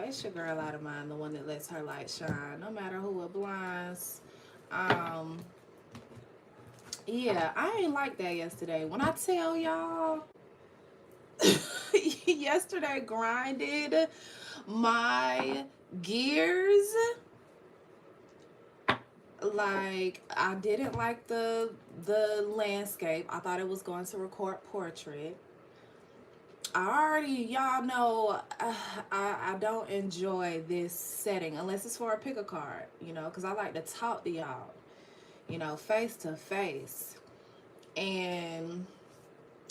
it's your girl out of mine, the one that lets her light shine, no matter who it blinds. Yeah, I ain't like that yesterday. When I tell y'all, yesterday grinded my gears. Like, I didn't like the landscape. I thought it was going to record portrait. I already, y'all know, I don't enjoy this setting unless it's for a pick a card, you know, because I like to talk to y'all, you know, face to face. And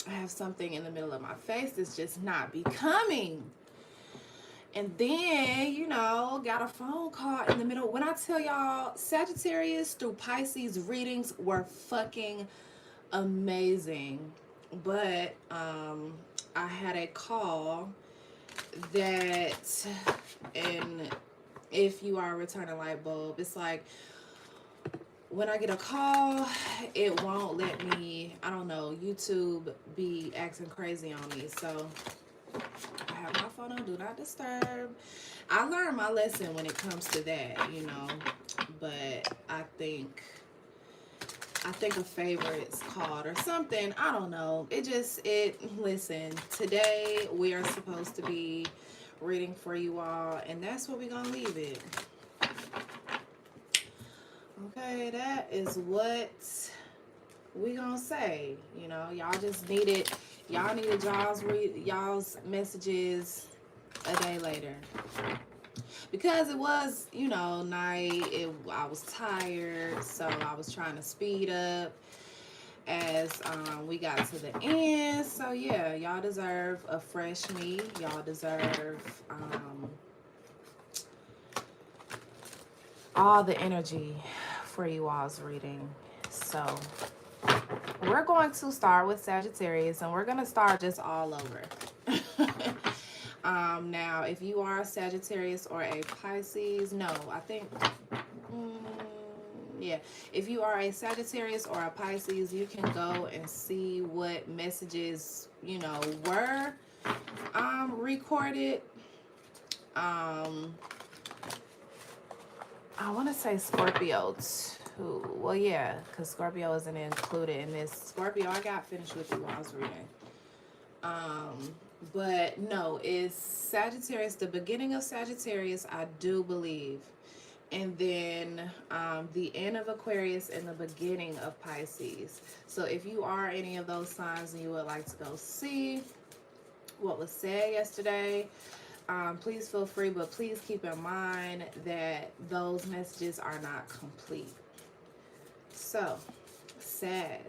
I have something in the middle of my face that's just not becoming. And then, you know, got a phone call in the middle. When I tell y'all, Sagittarius through Pisces readings were fucking amazing. But I had a call that, and if you are a returning light bulb, it's like when I get a call, it won't let me, I don't know, YouTube be acting crazy on me. So I have my phone on Do Not Disturb. I learned my lesson when it comes to that, you know, but I think a favorite's called or something. I don't know. Listen, today we are supposed to be reading for you all, and that's what we're gonna leave it. Okay, that is what we gonna say. You know, y'all needed y'all's messages a day later. Because it was, you know, night, I was tired, so I was trying to speed up as we got to the end. So yeah, y'all deserve a fresh me. Y'all deserve all the energy for you all's reading. So we're going to start with Sagittarius, and we're going to start just all over. Now, if you are a Sagittarius or a Pisces, no, I think, yeah, if you are a Sagittarius or a Pisces, you can go and see what messages, you know, were recorded. I want to say Scorpio too. Well, yeah, because Scorpio isn't included in this. Scorpio, I got finished with you while I was reading. But no, it's Sagittarius, the beginning of Sagittarius, I do believe. And then the end of Aquarius and the beginning of Pisces. So if you are any of those signs and you would like to go see what was said yesterday, please feel free, but please keep in mind that those messages are not complete. So, Sag,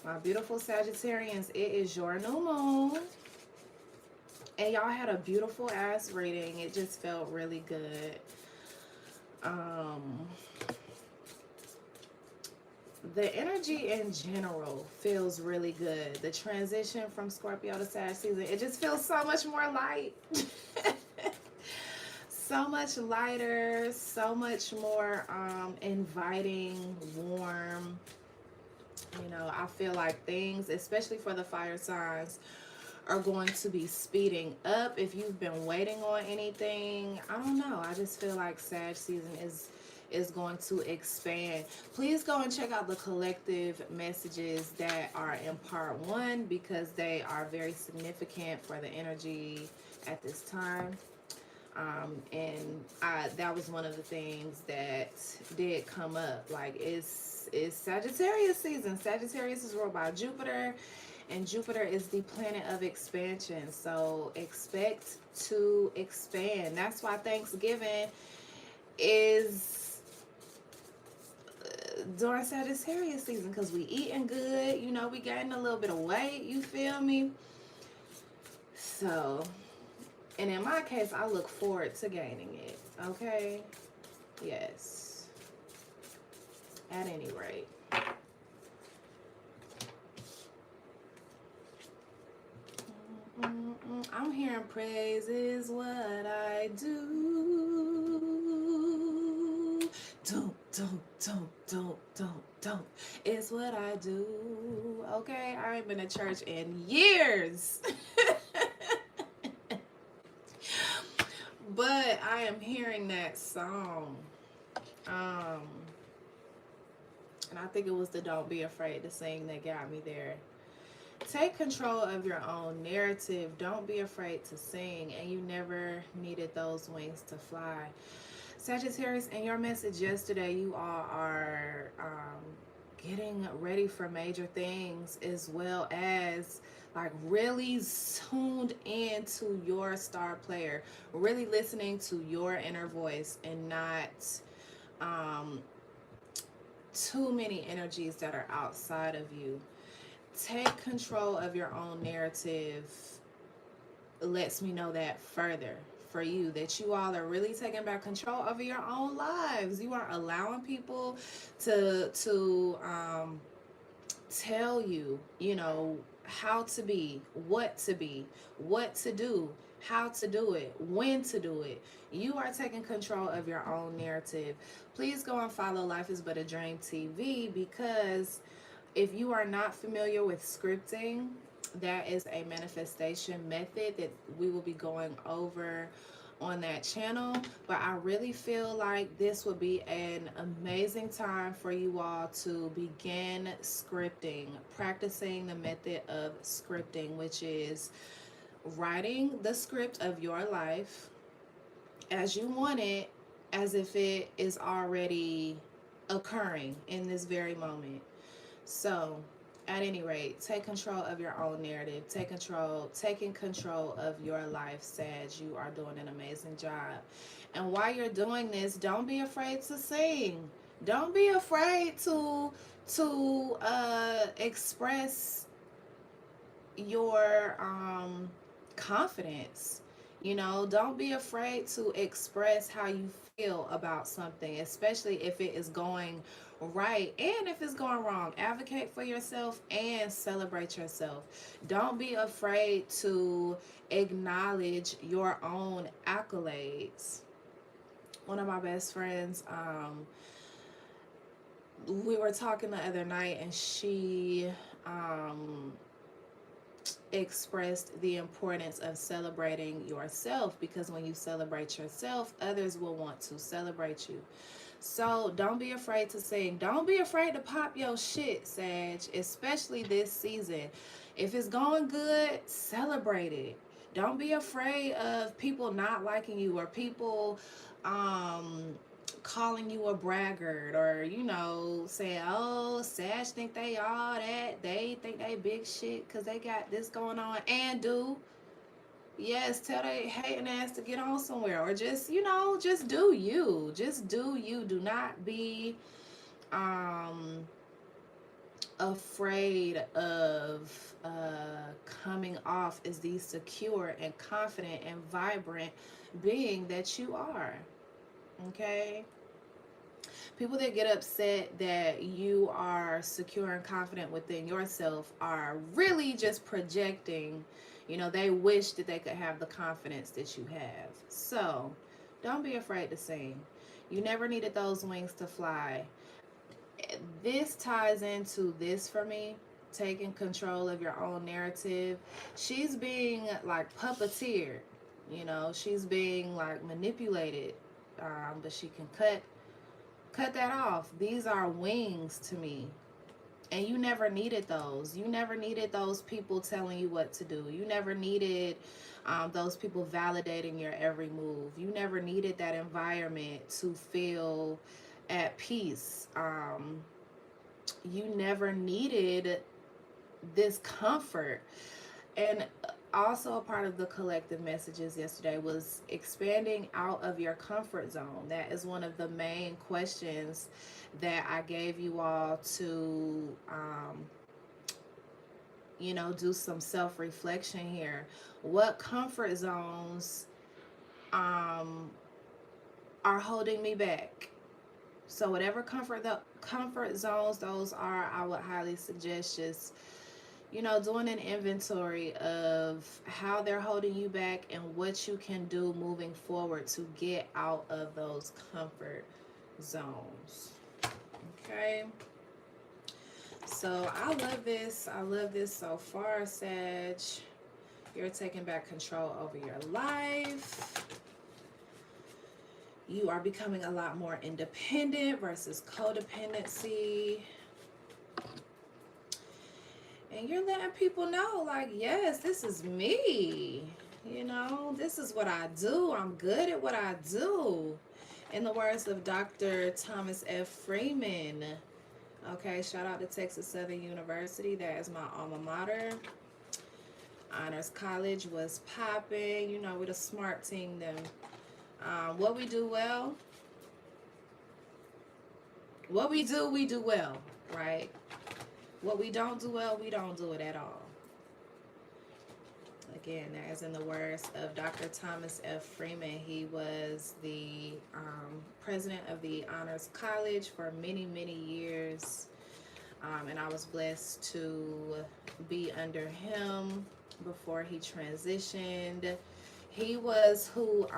my beautiful Sagittarians, it is your new moon. And y'all had a beautiful ass reading. It just felt really good. The energy in general feels really good. The transition from Scorpio to Sag season, it just feels so much more light. So much lighter, so much more inviting, warm. You know, I feel like things, especially for the fire signs, are going to be speeding up. If you've been waiting on anything, I don't know, I just feel like Sag season is going to expand. Please go and check out the collective messages that are in part 1, because they are very significant for the energy at this time. And that was one of the things that did come up. Like, it's Sagittarius season. Sagittarius is ruled by Jupiter, and Jupiter is the planet of expansion. So expect to expand. That's why Thanksgiving is during Sagittarius season, because we eating good. You know, we gaining a little bit of weight. You feel me? So, and in my case, I look forward to gaining it. Okay? Yes. At any rate. I'm hearing praise is what I do. Don't. It's what I do. Okay? I ain't been to church in years. But I am hearing that song. Um, and I think it was the Don't Be Afraid to Sing that got me there. Take control of your own narrative. Don't be afraid to sing, and you never needed those wings to fly. Sagittarius, in your message yesterday, you all are getting ready for major things, as well as like really tuned into your star player, really listening to your inner voice and not um, too many energies that are outside of you. Take control of your own narrative lets me know that further for you, that you all are really taking back control over your own lives. You aren't allowing people to tell you, you know, how to be, what to do, how to do it, when to do it. You are taking control of your own narrative. Please go and follow Life is But a Dream TV, because if you are not familiar with scripting, that is a manifestation method that we will be going over on that channel. But I really feel like this would be an amazing time for you all to begin scripting, practicing the method of scripting, which is writing the script of your life as you want it, as if it is already occurring in this very moment. So, at any rate, take control of your own narrative. Taking control of your life, Sag. You are doing an amazing job. And while you're doing this, don't be afraid to sing. Don't be afraid to express your confidence. You know, don't be afraid to express how you feel about something, especially if it is going right and if it's going wrong. Advocate for yourself and celebrate yourself. Don't be afraid to acknowledge your own accolades. One of my best friends, we were talking the other night, and she expressed the importance of celebrating yourself, because when you celebrate yourself, others will want to celebrate you. So don't be afraid to sing. Don't be afraid to pop your shit, Sag, especially this season. If it's going good, celebrate it. Don't be afraid of people not liking you, or people calling you a braggart, or you know, saying, oh, Sag think they all that, they think they big shit because they got this going on. And do, yes, tell they hating ass to get on somewhere, or just, you know, just do you. Just do you. Do not be afraid of coming off as the secure and confident and vibrant being that you are. Okay? People that get upset that you are secure and confident within yourself are really just projecting. You know, they wish that they could have the confidence that you have. So, don't be afraid to sing. You never needed those wings to fly. This ties into this for me, taking control of your own narrative. She's being like puppeteered, you know, she's being like manipulated, but she can cut that off. These are wings to me. And you never needed those. You never needed those people telling you what to do. You never needed those people validating your every move. You never needed that environment to feel at peace. You never needed this comfort. And also a part of the collective messages yesterday was expanding out of your comfort zone. That is one of the main questions that I gave you all to you know, do some self-reflection here. What comfort zones are holding me back? So whatever comfort zones those are, I would highly suggest just, you know, doing an inventory of how they're holding you back and what you can do moving forward to get out of those comfort zones. Okay. So I love this. I love this so far, Sag. You're taking back control over your life. You are becoming a lot more independent versus codependency. And you're letting people know, like, yes, this is me. You know, this is what I do. I'm good at what I do. In the words of Dr. Thomas F. Freeman. Okay, shout out to Texas Southern University. That is my alma mater. Honors College was popping. You know, with a smart team. Them. What we do well. What we do well, right? What we don't do well, we don't do it at all. Again, that is in the words of Dr. Thomas F. Freeman. He was the president of the Honors College for many, many years. And I was blessed to be under him before he transitioned. He was who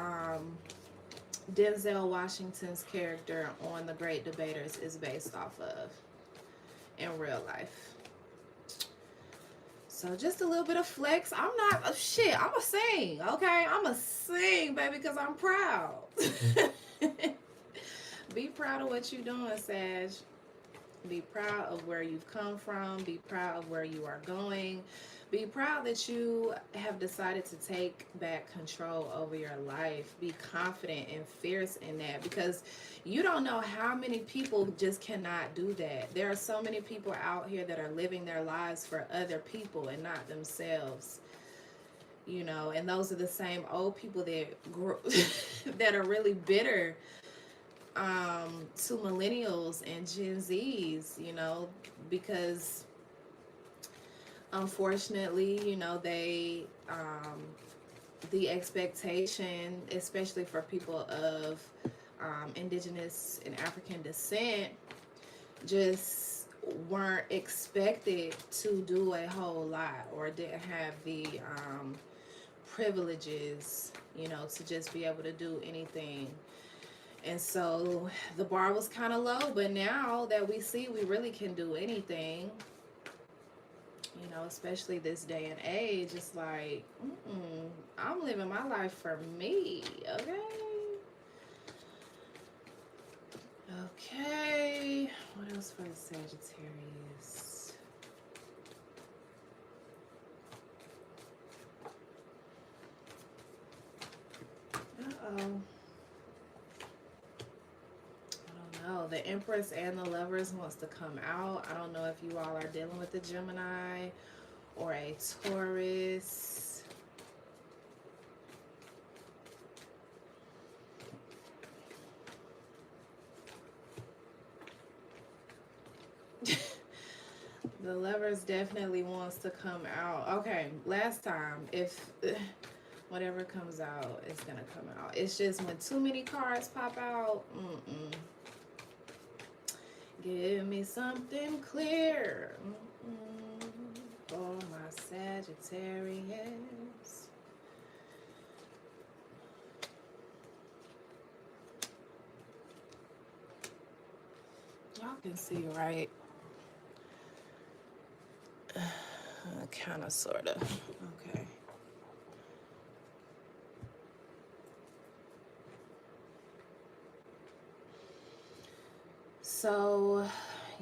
Denzel Washington's character on The Great Debaters is based off of in real life. So just a little bit of flex. I'm not I'm a sing, okay? I'm a sing, baby, because I'm proud. Be proud of what you're doing, Sag. Be proud of where you've come from. Be proud of where you are going. Be proud that you have decided to take back control over your life. Be confident and fierce in that, because you don't know how many people just cannot do that. There are so many people out here that are living their lives for other people and not themselves. You know, and those are the same old people that that are really bitter to millennials and Gen Zs, you know, because unfortunately, you know, they the expectation, especially for people of indigenous and African descent, just weren't expected to do a whole lot, or didn't have the privileges, you know, to just be able to do anything. And so the bar was kind of low, but now that we see we really can do anything, you know, especially this day and age, it's like, I'm living my life for me, okay? Okay, what else for the Sagittarius? Uh-oh. Oh, the Empress and the Lovers wants to come out. I don't know if you all are dealing with a Gemini or a Taurus. The Lovers definitely wants to come out. Okay, last time, if whatever comes out, it's gonna come out. It's just when too many cards pop out, give me something clear for my Sagittarius. Y'all can see, right? Kind of, sort of. Okay. So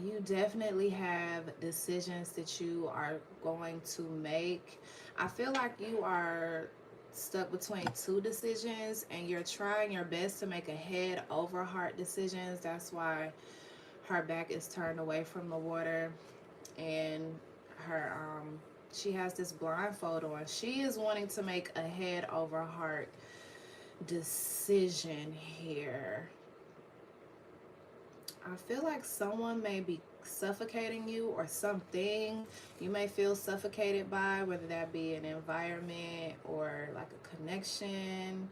you definitely have decisions that you are going to make. I feel like you are stuck between two decisions and you're trying your best to make a head over heart decisions. That's why her back is turned away from the water, and her she has this blindfold on. She is wanting to make a head over heart decision here. I feel like someone may be suffocating you, or something you may feel suffocated by, whether that be an environment or like a connection,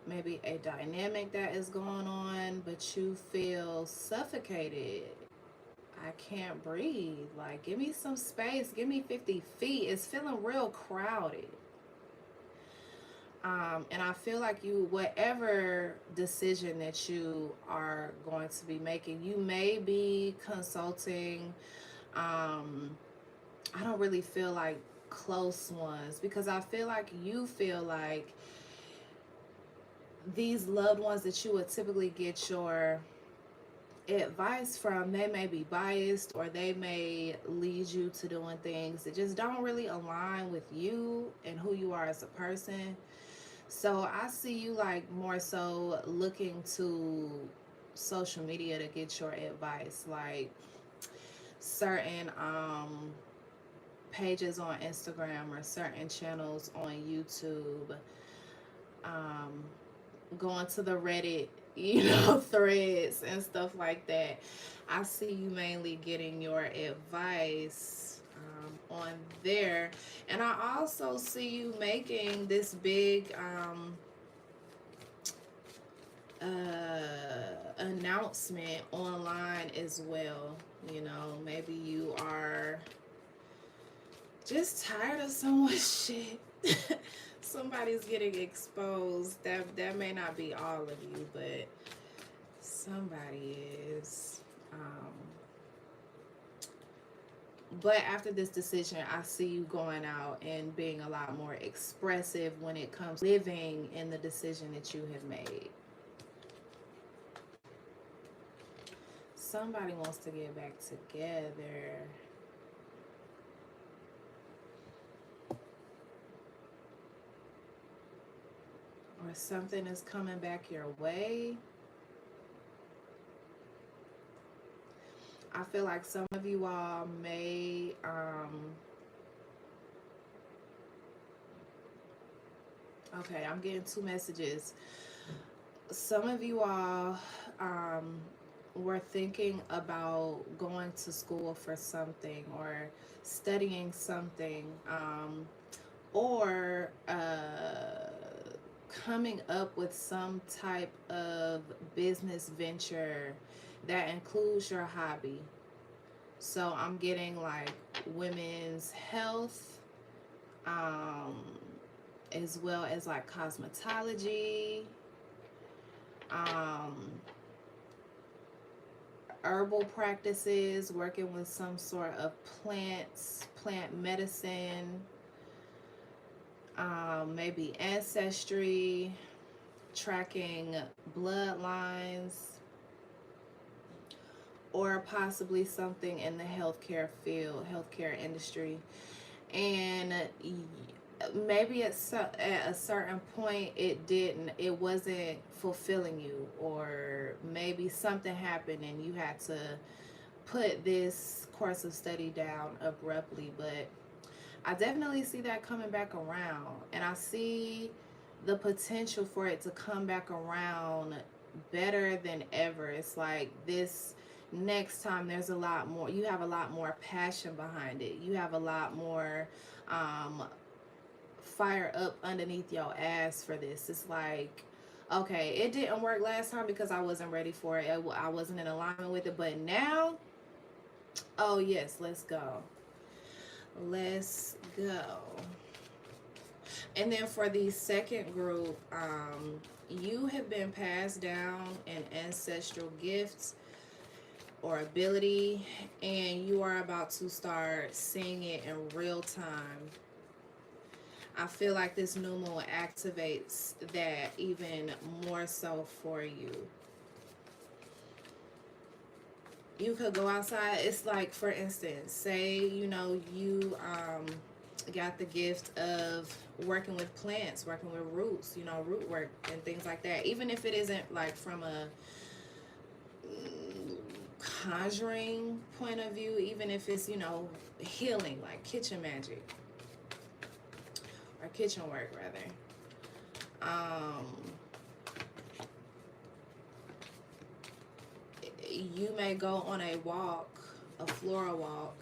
maybe a dynamic that is going on, but you feel suffocated. I can't breathe. Like, give me some space. Give me 50 feet. It's feeling real crowded. And I feel like you, whatever decision that you are going to be making, you may be consulting. I don't really feel like close ones, because I feel like you feel like these loved ones that you would typically get your advice from, they may be biased, or they may lead you to doing things that just don't really align with you and who you are as a person. So I see you like more so looking to social media to get your advice, like certain pages on Instagram or certain channels on YouTube, um going to the Reddit, threads and stuff like that. I see you mainly getting your advice on there. And I also see you making this big announcement online as well. Maybe you are just tired of someone's shit. Somebody's getting exposed. That may not be all of you, but somebody is. But after this decision, I see you going out and being a lot more expressive when it comes to living in the decision that you have made. Somebody wants to get back together. Or something is coming back your way. I feel like some of you all may okay, I'm getting two messages. Some of you all were thinking about going to school for something, or studying something, or coming up with some type of business venture that includes your hobby. So I'm getting like women's health, as well as like cosmetology, herbal practices, working with some sort of plant medicine, maybe ancestry, tracking bloodlines, or possibly something in the healthcare field, healthcare industry. And maybe at a certain point it wasn't fulfilling you, or maybe something happened and you had to put this course of study down abruptly. But I definitely see that coming back around, and I see the potential for it to come back around better than ever. It's like this next time there's a lot more, you have a lot more passion behind it, you have a lot more fire up underneath your ass for this. It's like, okay, it didn't work last time because I wasn't ready for it, I wasn't in alignment with it, but now, oh yes, let's go. And then for the second group, you have been passed down an ancestral gift or ability, and you are about to start seeing it in real time. I feel like this new moon activates that even more so for you. You could go outside. It's like, for instance, say, you got the gift of working with plants, working with roots, root work and things like that. Even if it isn't like from a conjuring point of view, even if it's, healing, like kitchen magic or kitchen work rather. You may go on a walk, a floral walk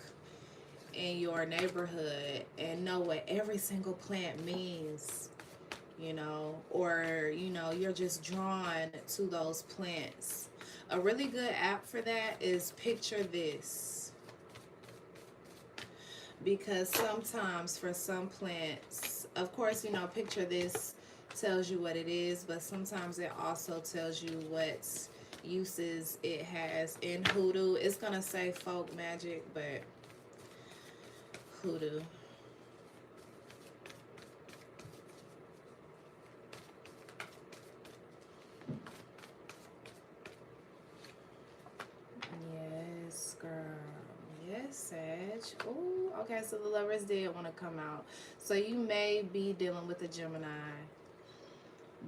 in your neighborhood and know what every single plant means, or you're just drawn to those plants. A really good app for that is Picture This, because sometimes for some plants, of course, Picture This tells you what it is, but sometimes it also tells you what uses it has in hoodoo. It's gonna say folk magic, but hoodoo. Ooh, okay, so the Lovers did want to come out. So you may be dealing with a Gemini.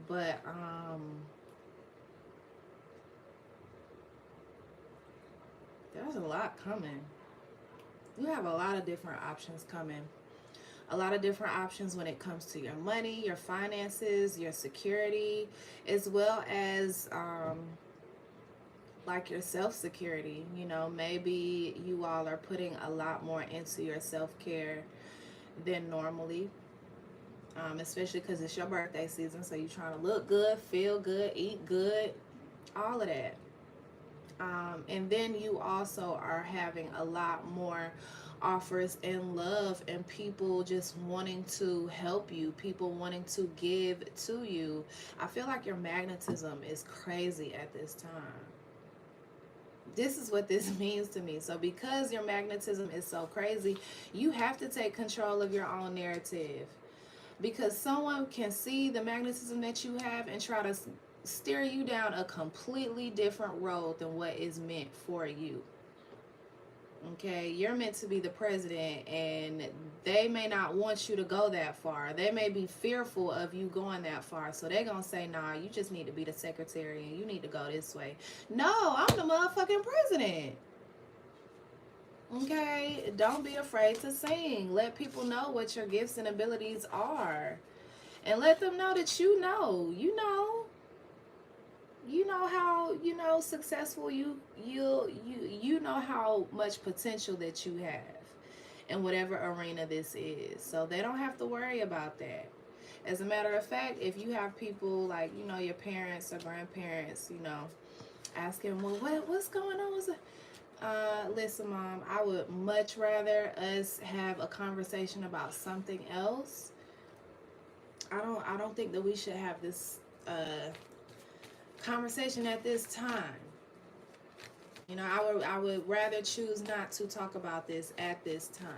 But, there's a lot coming. You have a lot of different options coming. A lot of different options when it comes to your money, your finances, your security, as well as like your self-security. You know, maybe you all are putting a lot more into your self-care than normally, especially because it's your birthday season, so you're trying to look good, feel good, eat good, all of that. And then you also are having a lot more offers in love and people just wanting to help you, people wanting to give to you. I feel like your magnetism is crazy at this time. This is what this means to me. So because your magnetism is so crazy, you have to take control of your own narrative, because someone can see the magnetism that you have and try to steer you down a completely different road than what is meant for you. Okay, you're meant to be the president, and they may not want you to go that far. They may be fearful of you going that far, so they're gonna say, nah, you just need to be the secretary and you need to go this way. No, I'm the motherfucking president. Okay, don't be afraid to sing. Let people know what your gifts and abilities are, and let them know that you know how successful you know how much potential that you have in whatever arena this is, so they don't have to worry about that. As a matter of fact, if you have people like your parents or grandparents asking, well, what's going on, listen, Mom, I would much rather us have a conversation about something else. I don't think that we should have this conversation at this time. I would rather choose not to talk about this at this time.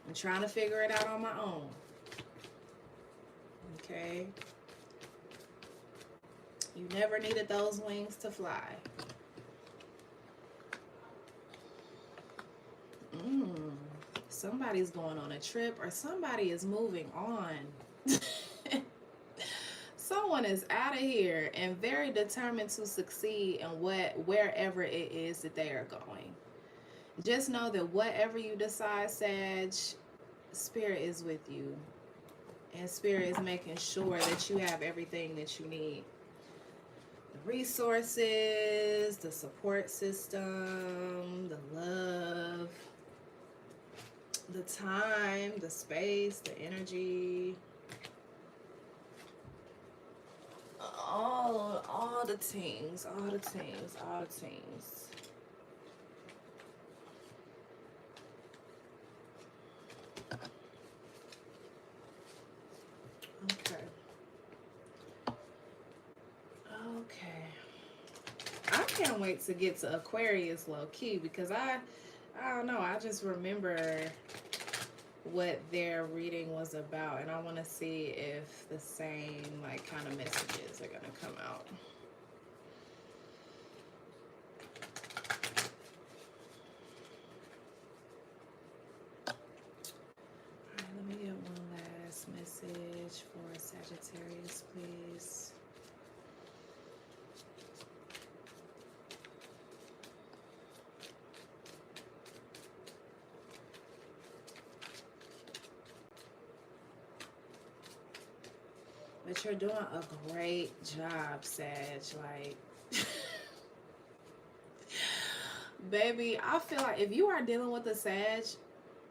I'm trying to figure it out on my own. Okay? You never needed those wings to fly. Somebody's going on a trip, or somebody is moving on. Someone is out of here and very determined to succeed in wherever it is that they are going. Just know that whatever you decide, Sag, Spirit is with you. And Spirit is making sure that you have everything that you need. The resources, the support system, the love, the time, the space, the energy. All the things. Okay. I can't wait to get to Aquarius low key, because I don't know, I just remember what their reading was about, and I want to see if the same kind of messages are gonna come out. Alright, let me get one last message for Sagittarius, please. But you're doing a great job, Sag. Baby, I feel like if you are dealing with a Sag,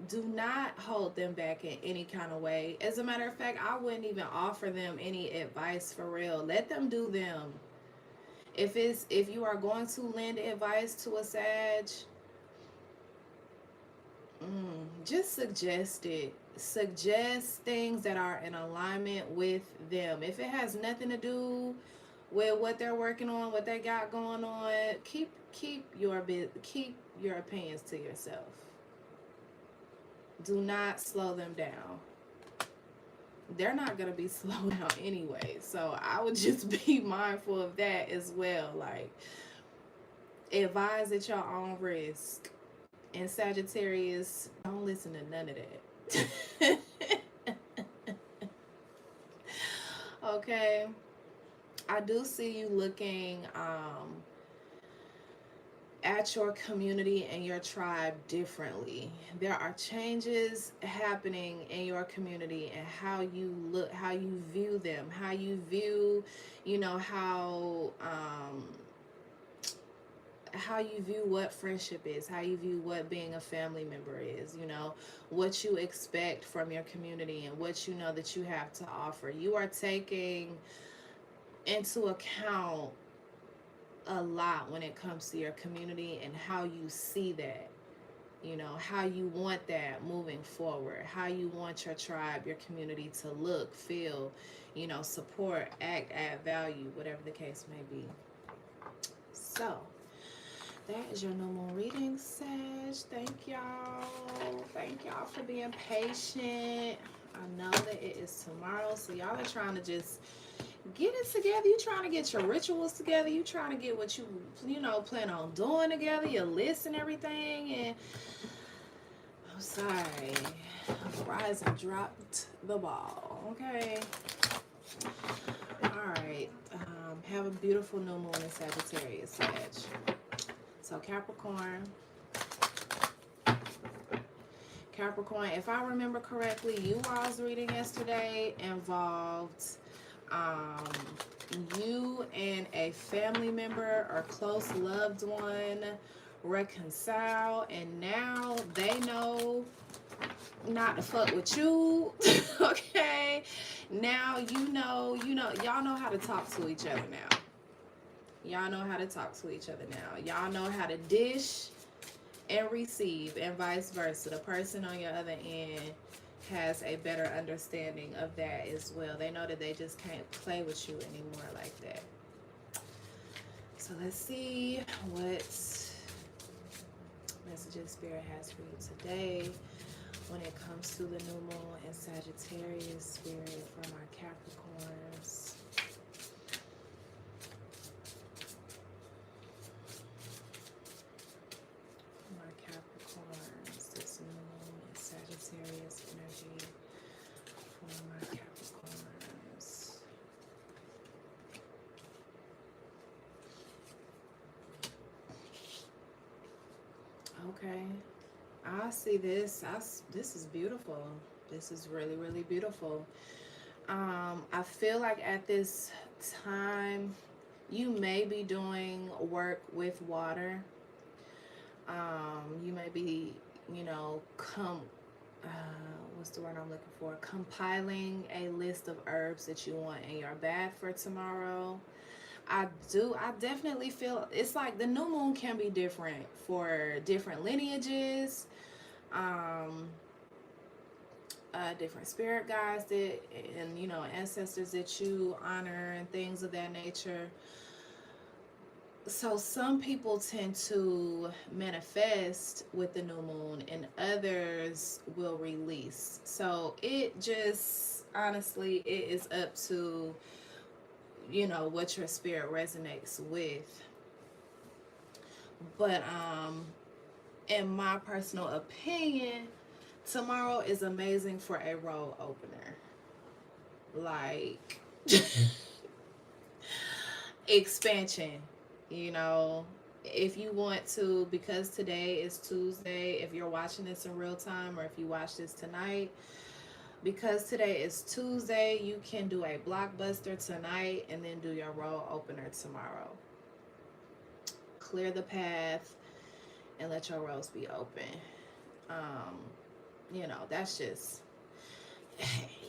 do not hold them back in any kind of way. As a matter of fact, I wouldn't even offer them any advice, for real. Let them do them. If you are going to lend advice to a Sag, just suggest it. Suggest things that are in alignment with them. If it has nothing to do with what they're working on, what they got going on, keep your opinions to yourself. Do not slow them down. They're not going to be slowed down anyway, so I would just be mindful of that as well. Advise at your own risk. And Sagittarius, don't listen to none of that. Okay. I do see you looking at your community and your tribe differently. There are changes happening in your community and how you look, how you view them, how you view, you know, how you view what friendship is, how you view what being a family member is, you know, what you expect from your community and what you know that you have to offer. You are taking into account a lot when it comes to your community and how you see that, you know, how you want that moving forward, how you want your tribe, your community to look, feel, you know, support, act, add value, whatever the case may be. So that is your new moon reading, Sag. Thank y'all. Thank y'all for being patient. I know that it is tomorrow, so y'all are trying to just get it together. You trying to get your rituals together. You trying to get what you know, plan on doing together, your list and everything. And I'm sorry, Horizon dropped the ball. Okay. All right. Have a beautiful new moon in Sagittarius, Sag. So Capricorn, if I remember correctly, you all's reading yesterday involved you and a family member or close loved one reconcile, and now they know not to fuck with you. Okay, now you know, y'all know how to talk to each other now. Y'all know how to talk to each other now. Y'all know how to dish and receive, and vice versa. The person on your other end has a better understanding of that as well. They know that they just can't play with you anymore like that. So let's see what messages Spirit has for you today when it comes to the new moon in Sagittarius, Spirit, for my Capricorns. Sagittarius energy for my Capricorns. Okay, I see this. This is beautiful. This is really, really beautiful. I feel like at this time you may be doing work with water. You may be, you know, what's the word I'm looking for? Compiling a list of herbs that you want in your bath for tomorrow. I definitely feel it's like the new moon can be different for different lineages, different spirit guides that, and you know, ancestors that you honor and things of that nature. So some people tend to manifest with the new moon and others will release. So it just, honestly, it is up to, you know, what your spirit resonates with. But in my personal opinion, tomorrow is amazing for a road opener. Like expansion. You know, if you want to, because today is Tuesday, if you're watching this in real time or if you watch this tonight, because today is Tuesday, you can do a blockbuster tonight and then do your road opener tomorrow. Clear the path and let your roads be open. You know, that's just,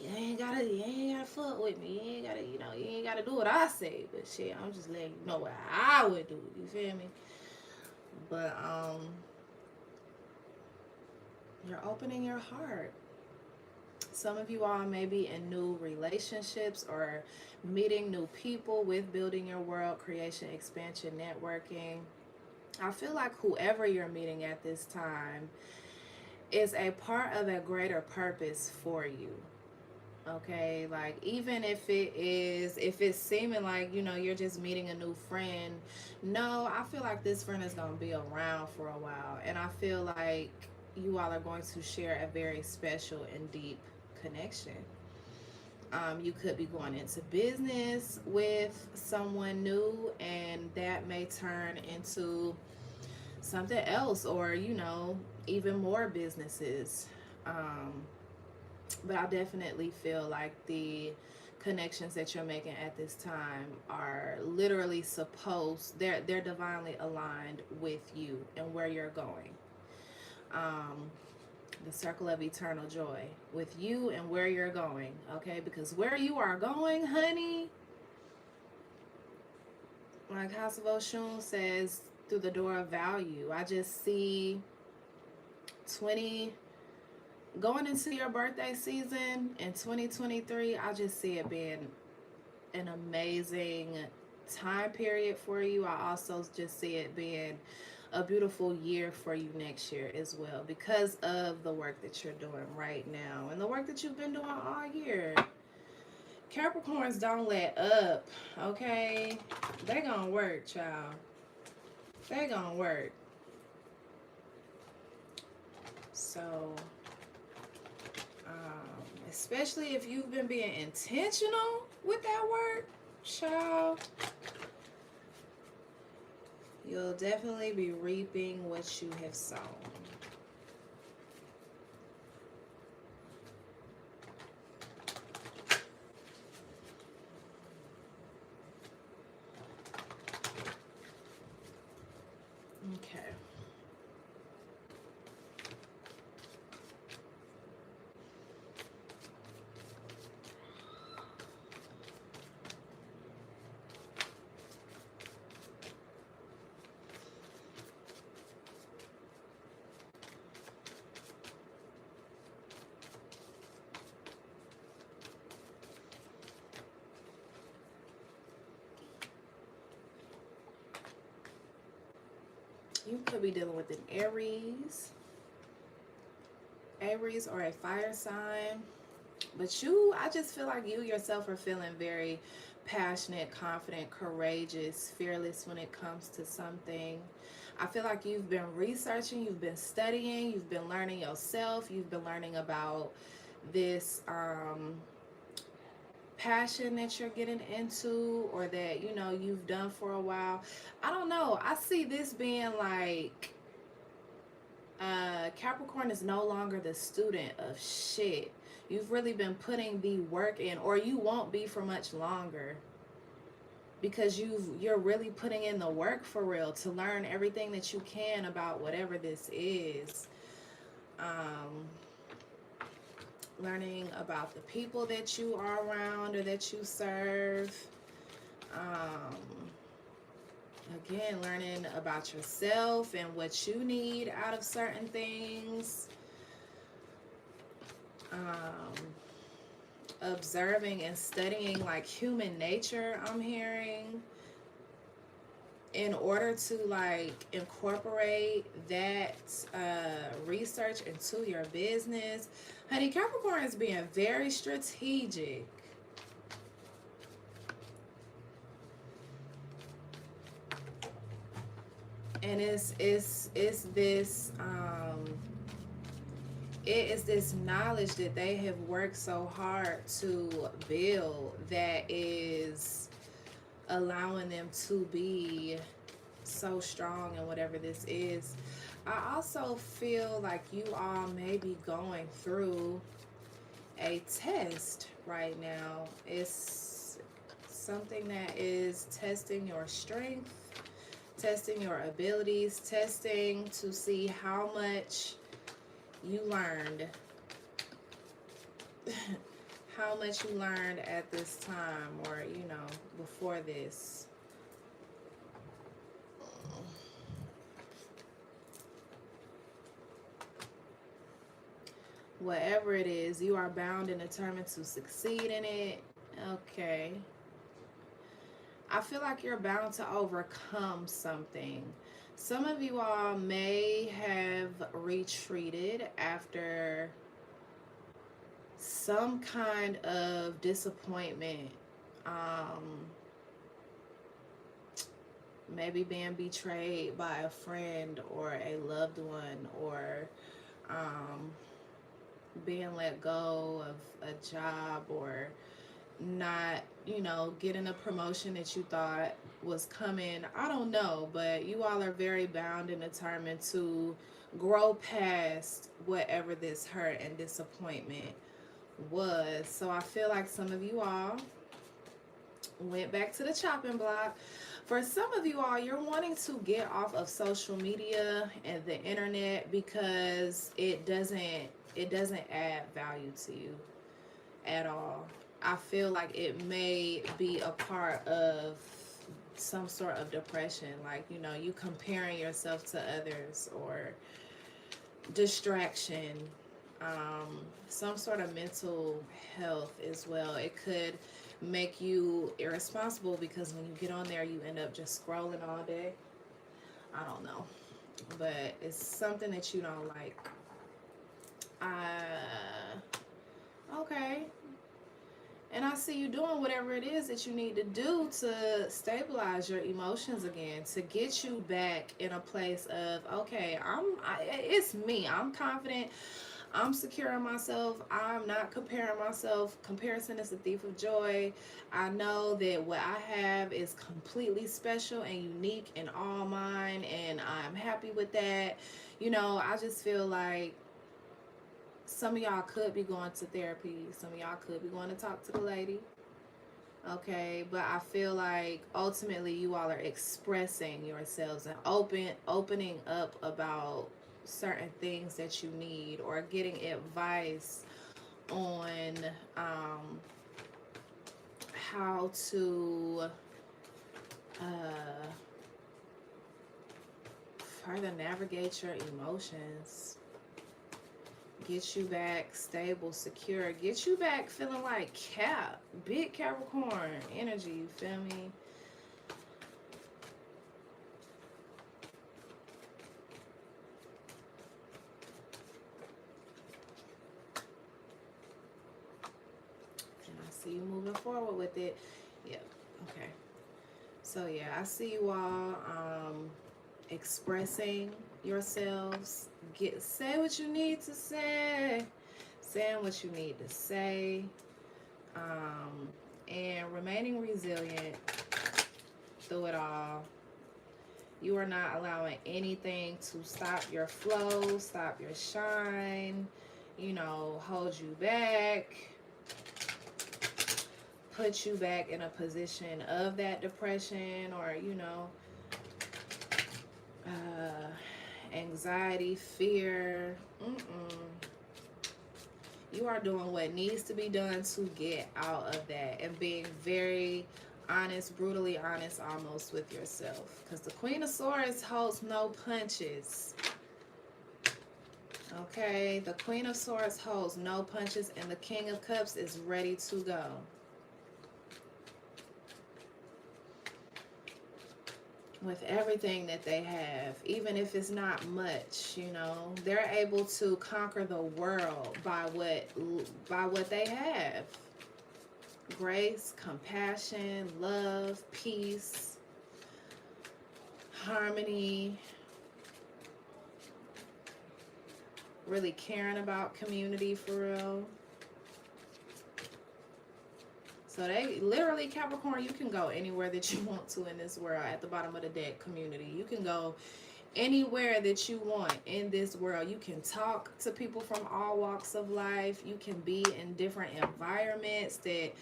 you ain't gotta fuck with me. You ain't gotta, you know, you ain't gotta do what I say. But shit, I'm just letting you know what I would do. You feel me? But you're opening your heart. Some of you all may be in new relationships or meeting new people with building your world, creation, expansion, networking. I feel like whoever you're meeting at this time is a part of a greater purpose for you. Okay, like even if it's seeming like, you know, you're just meeting a new friend, no, I feel like this friend is going to be around for a while, and I feel like you all are going to share a very special and deep connection. You could be going into business with someone new, and that may turn into something else, or, you know, even more businesses. Um, but I definitely feel like the connections that you're making at this time are literally they're divinely aligned with you and where you're going. Um, the circle of eternal joy with you and where you're going, okay? Because where you are going, honey, like House of Oshun says, through the door of value. I just see 20 going into your birthday season in 2023. I just see it being an amazing time period for you. I also just see it being a beautiful year for you next year as well, because of the work that you're doing right now and the work that you've been doing all year. Capricorns don't let up, okay? They gonna work, child. They gonna work. So, especially if you've been being intentional with that work, child, you'll definitely be reaping what you have sown. Okay. You could be dealing with an Aries or a fire sign. But I just feel like you yourself are feeling very passionate, confident, courageous, fearless when it comes to something. I feel like you've been researching, you've been studying, you've been learning yourself, you've been learning about this passion that you're getting into, or that, you know, you've done for a while. I don't know. I see this being like Capricorn is no longer the student of shit. You've really been putting the work in, or you won't be for much longer, because you're really putting in the work for real to learn everything that you can about whatever this is. Learning about the people that you are around or that you serve. Again, learning about yourself and what you need out of certain things. Observing and studying like human nature, I'm hearing, in order to like incorporate that research into your business. Honey, Capricorn is being very strategic. And it's this it is this knowledge that they have worked so hard to build that is allowing them to be so strong in whatever this is. I also feel like you all may be going through a test right now. It's something that is testing your strength, testing your abilities, testing to see how much you learned. How much you learned at this time, or, you know, before this. Whatever it is, you are bound and determined to succeed in it. Okay. I feel like you're bound to overcome something. Some of you all may have retreated after some kind of disappointment, um, maybe being betrayed by a friend or a loved one, or um, being let go of a job, or not, getting a promotion that you thought was coming. I don't know, but you all are very bound and determined to grow past whatever this hurt and disappointment was. So I feel like some of you all went back to the chopping block. For some of you all, you're wanting to get off of social media and the internet because it doesn't add value to you at all. I feel like it may be a part of some sort of depression, like, you comparing yourself to others, or distraction, some sort of mental health as well. It could make you irresponsible because when you get on there, you end up just scrolling all day. I don't know, but it's something that you don't like. Okay. And I see you doing whatever it is that you need to do to stabilize your emotions again, to get you back in a place of, okay, it's me. I'm confident. I'm secure in myself. I'm not comparing myself. Comparison is a thief of joy. I know that what I have is completely special and unique and all mine, and I'm happy with that. I just feel like some of y'all could be going to therapy. Some of y'all could be going to talk to the lady. Okay, but I feel like ultimately you all are expressing yourselves and opening up about certain things that you need, or getting advice on how to further navigate your emotions. Get you back stable, secure. Get you back feeling like big Capricorn energy, you feel me? And I see you moving forward with it. Yep, okay. So yeah, I see you all expressing yourselves. Say what you need to say. Saying what you need to say. And remaining resilient through it all. You are not allowing anything to stop your flow, stop your shine, hold you back, put you back in a position of that depression, or, anxiety, fear. You are doing what needs to be done to get out of that, and being very honest, brutally honest almost with yourself. Because the Queen of Swords holds no punches. Okay, the Queen of Swords holds no punches, and the King of Cups is ready to go. With everything that they have, even if it's not much, they're able to conquer the world by what they have. Grace, compassion, love, peace, harmony, really caring about community for real. So they literally, Capricorn, you can go anywhere that you want to in this world. At the bottom of the deck, community. You can go anywhere that you want in this world. You can talk to people from all walks of life. You can be in different environments that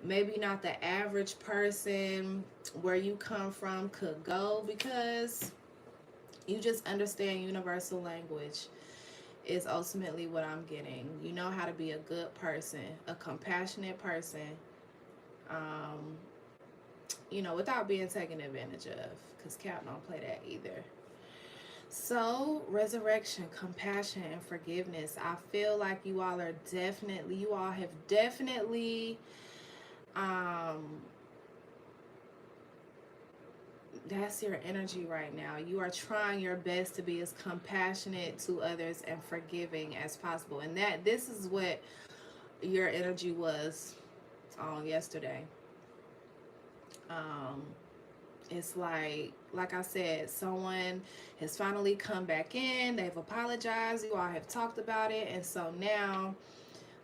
maybe not the average person where you come from could go, because you just understand universal language is ultimately what I'm getting. You know how to be a good person, a compassionate person, without being taken advantage of, because Cap don't play that either. So, resurrection, compassion, and forgiveness. I feel like you all have definitely, that's your energy right now. You are trying your best to be as compassionate to others and forgiving as possible. And this is what your energy was on yesterday. Um, it's like I said, someone has finally come back in. They've apologized. You all have talked about it, and so now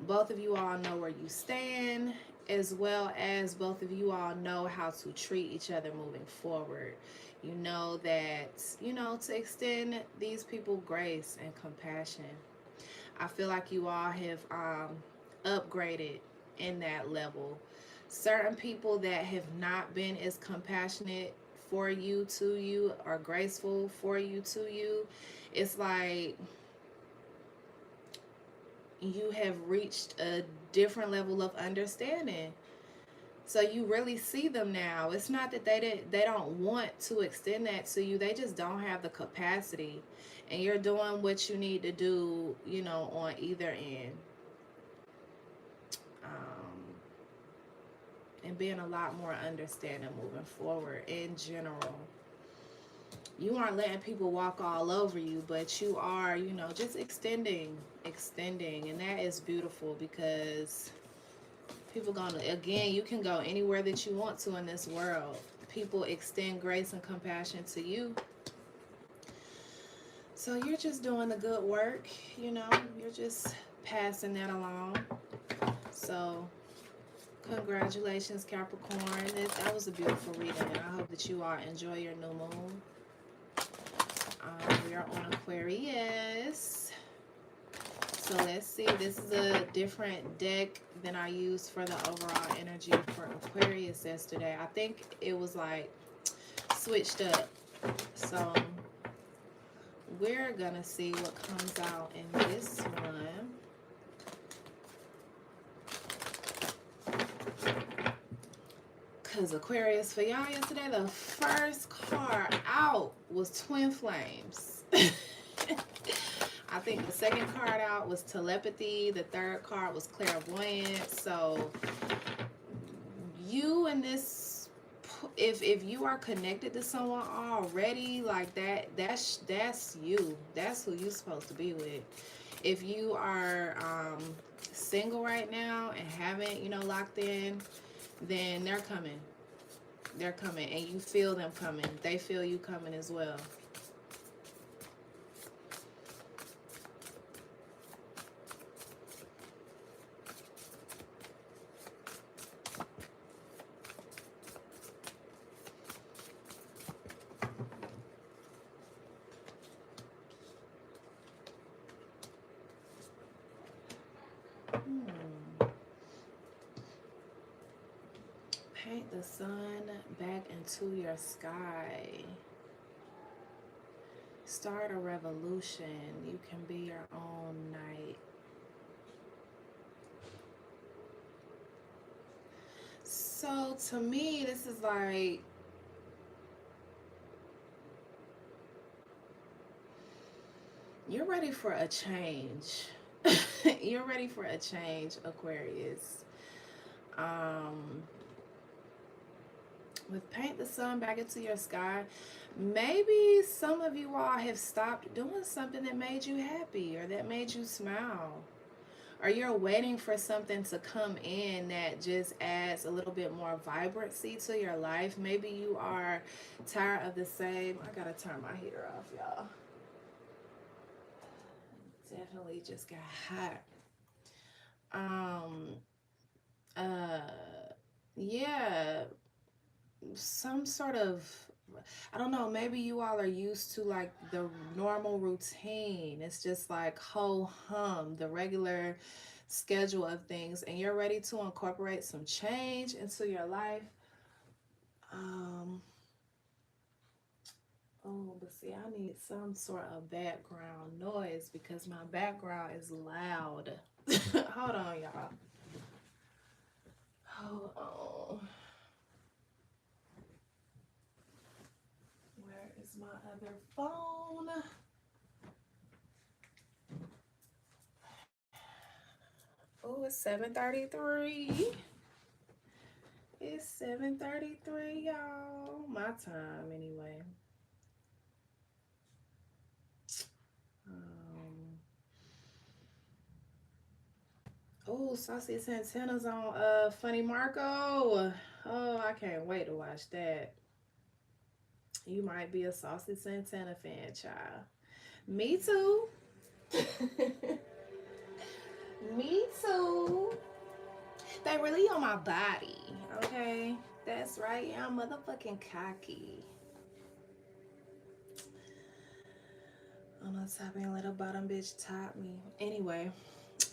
both of you all know where you stand, as well as both of you all know how to treat each other moving forward. You know that, you know, to extend these people grace and compassion. I feel like you all have upgraded in that level. Certain people that have not been as compassionate for you, to you, or graceful for you, to you, it's like you have reached a different level of understanding. So you really see them now. It's not that they don't want to extend that to you. They just don't have the capacity. And you're doing what you need to do, you know, on either end. And being a lot more understanding moving forward in general. You aren't letting people walk all over you, but you are, you know, just extending. And that is beautiful, because people gonna, again, you can go anywhere that you want to in this world. People extend grace and compassion to you. So you're just doing the good work, you know, you're just passing that along. So congratulations, Capricorn. That was a beautiful reading, and I hope that you all enjoy your new moon. We are on Aquarius. So let's see. This is a different deck than I used for the overall energy for Aquarius yesterday. I think it was like switched up. So we're gonna see what comes out in this one. Because Aquarius, for y'all yesterday, the first card out was Twin Flames. I think the second card out was Telepathy. The third card was Clairvoyant. So you and this, if you are connected to someone already, like that's you. That's who you're supposed to be with. If you are single right now and haven't, you know, locked in, then they're coming. They're coming, and you feel them coming. They feel you coming as well. Paint the sun back into your sky. Start a revolution. You can be your own knight. So to me, this is like, you're ready for a change. You're ready for a change, Aquarius. With paint the sun back into your sky, maybe some of you all have stopped doing something that made you happy or that made you smile. Or you're waiting for something to come in that just adds a little bit more vibrancy to your life. Maybe you are tired of the same. I gotta turn my heater off, y'all. Definitely just got hot. Yeah, some sort of, I don't know, maybe you all are used to like the normal routine. It's just like ho hum, the regular schedule of things, and you're ready to incorporate some change into your life. Oh, but see, I need some sort of background noise because my background is loud. Hold on, y'all. Hold on. Where is my other phone? Oh, it's 7:33. It's 7:33, y'all. My time, anyway. Oh, Saucy Santana's on Funny Marco. Oh, I can't wait to watch that. You might be a Saucy Santana fan, child. Me too. Me too. They really on my body, okay? That's right. Yeah, I'm motherfucking cocky. I'm not topping little bottom bitch top me. Anyway,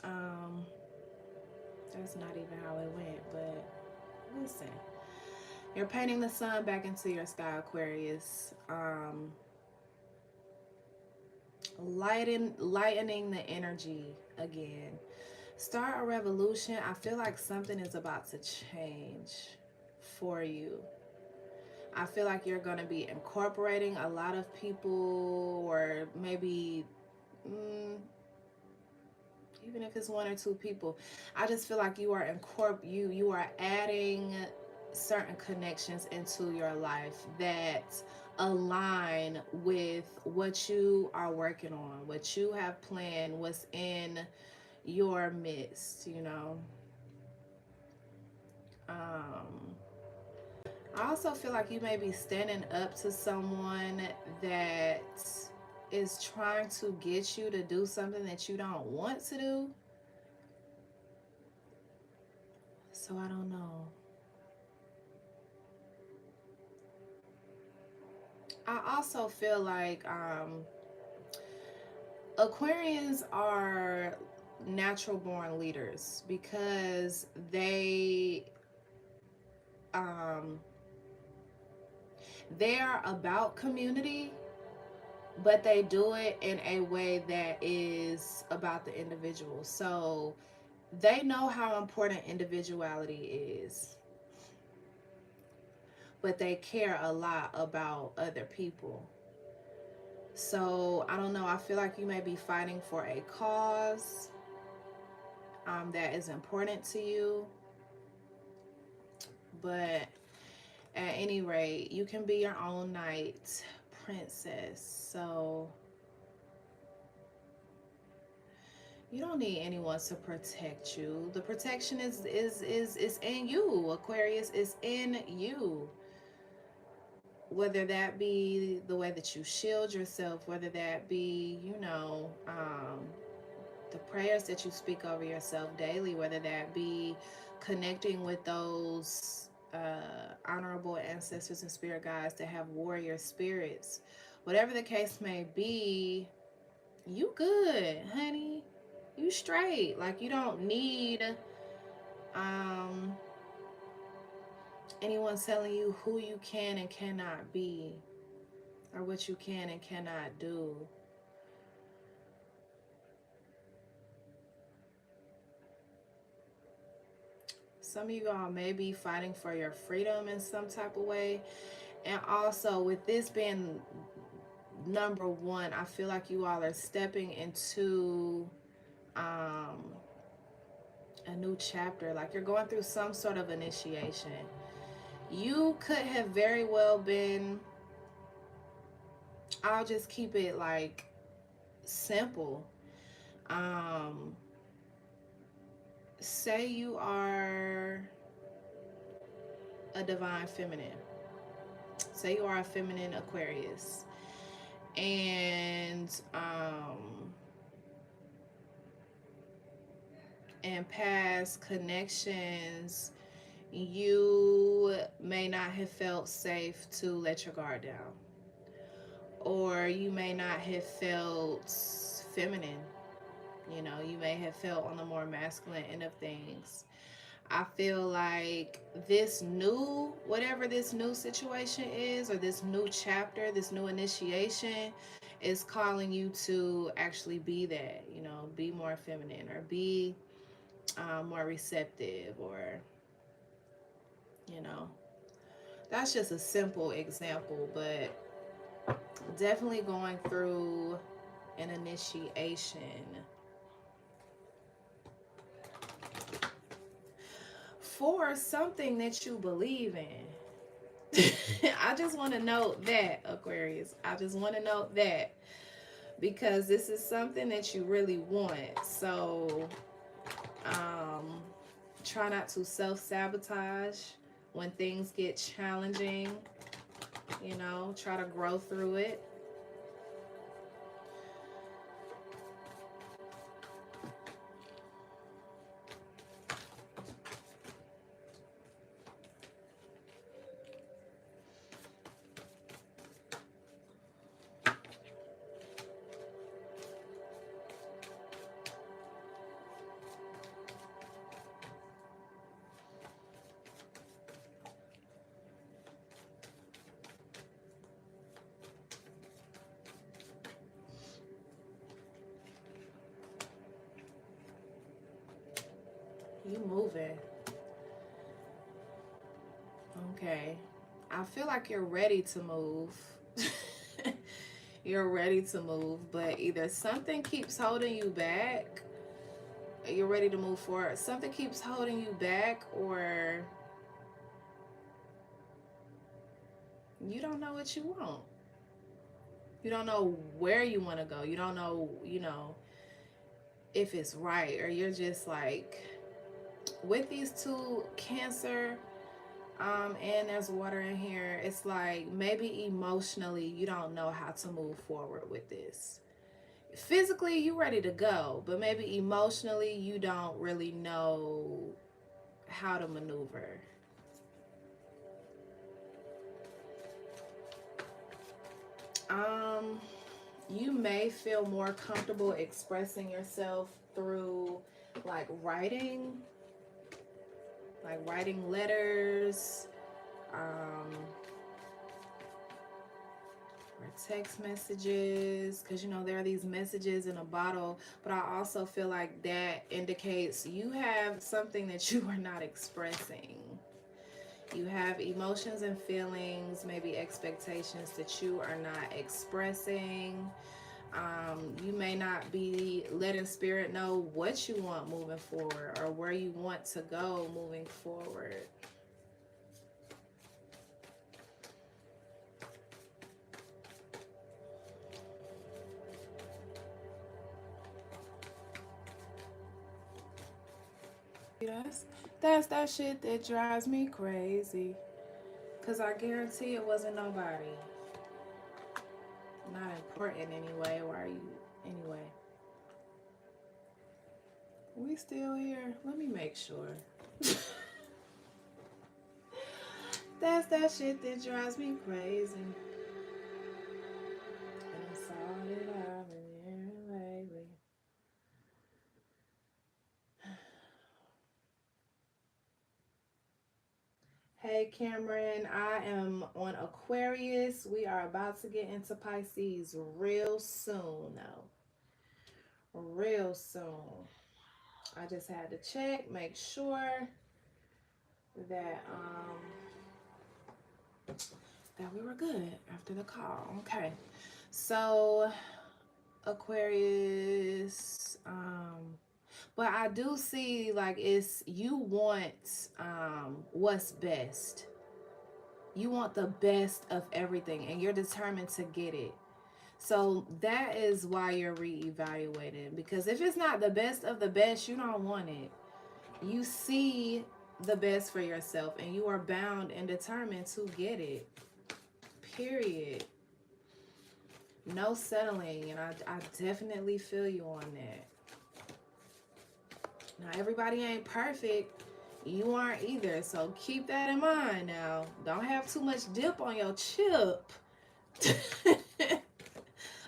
um, that's not even how it went, but listen. You're painting the sun back into your sky, Aquarius. Lightening the energy again. Start a revolution. I feel like something is about to change for you. I feel like you're going to be incorporating a lot of people, or maybe even if it's one or two people. I just feel like you are you are adding certain connections into your life that align with what you are working on, what you have planned, what's in your midst, you know. Um, I also feel like you may be standing up to someone that is trying to get you to do something that you don't want to do. So I don't know. I also feel like Aquarians are natural born leaders because um, they are about community, but they do it in a way that is about the individual. So they know how important individuality is, but they care a lot about other people. So I don't know. I feel like you may be fighting for a cause that is important to you. But at any rate, you can be your own knight, princess. So you don't need anyone to protect you. The protection is in you, Aquarius. Is in you. Whether that be the way that you shield yourself, whether that be, you know, the prayers that you speak over yourself daily, whether that be connecting with those honorable ancestors and spirit guides that have warrior spirits, whatever the case may be, you good, honey. You straight. Like, you don't need um, anyone telling you who you can and cannot be, or what you can and cannot do. Some of you all may be fighting for your freedom in some type of way. And also, with this being number one, I feel like you all are stepping into a new chapter. Like, you're going through some sort of initiation. You could have very well been, I'll just keep it like simple. Say you are a divine feminine. Say you are a feminine Aquarius. And past connections, you may not have felt safe to let your guard down, or you may not have felt feminine. You know, you may have felt on the more masculine end of things. I feel like this new, whatever this new situation is, or this new chapter, this new initiation, is calling you to actually be that, you know, be more feminine, or be more receptive, or, you know, that's just a simple example, but definitely going through an initiation. For something that you believe in. I just want to note that, Aquarius. I just want to note that, because this is something that you really want. So Try not to self-sabotage when things get challenging. You know, try to grow through it. You moving. Okay. I feel like you're ready to move. You're ready to move, but either something keeps holding you back, you're ready to move forward, something keeps holding you back, or you don't know what you want. You don't know where you want to go. You don't know, you know, if it's right, or you're just like, with these two Cancer, and there's water in here, it's like maybe emotionally you don't know how to move forward with this. Physically you ready to go, but maybe emotionally you don't really know how to maneuver. um you may feel more comfortable expressing yourself through like writing letters, or text messages, because you know there are these messages in a bottle, but I also feel like that indicates you have something that you are not expressing. You have emotions and feelings, maybe expectations that you are not expressing. You may not be letting spirit know what you want moving forward, or where you want to go moving forward. That's that shit that drives me crazy. Cause I guarantee it wasn't nobody. Not important anyway. Why are you anyway? We still here? Let me make sure. That's that shit that drives me crazy. That's all that I've been hearing lately. Hey Cameron, I am on Aquarius. We are about to get into Pisces real soon though. Real soon. I just had to check, make sure that that we were good after the call. Okay. So Aquarius, but I do see like it's you want what's best. You want the best of everything and you're determined to get it. So that is why you're reevaluating, because if it's not the best of the best, you don't want it. You see the best for yourself and you are bound and determined to get it. Period. No settling, and I definitely feel you on that. Now, everybody ain't perfect. You aren't either, so keep that in mind now. Don't have too much dip on your chip.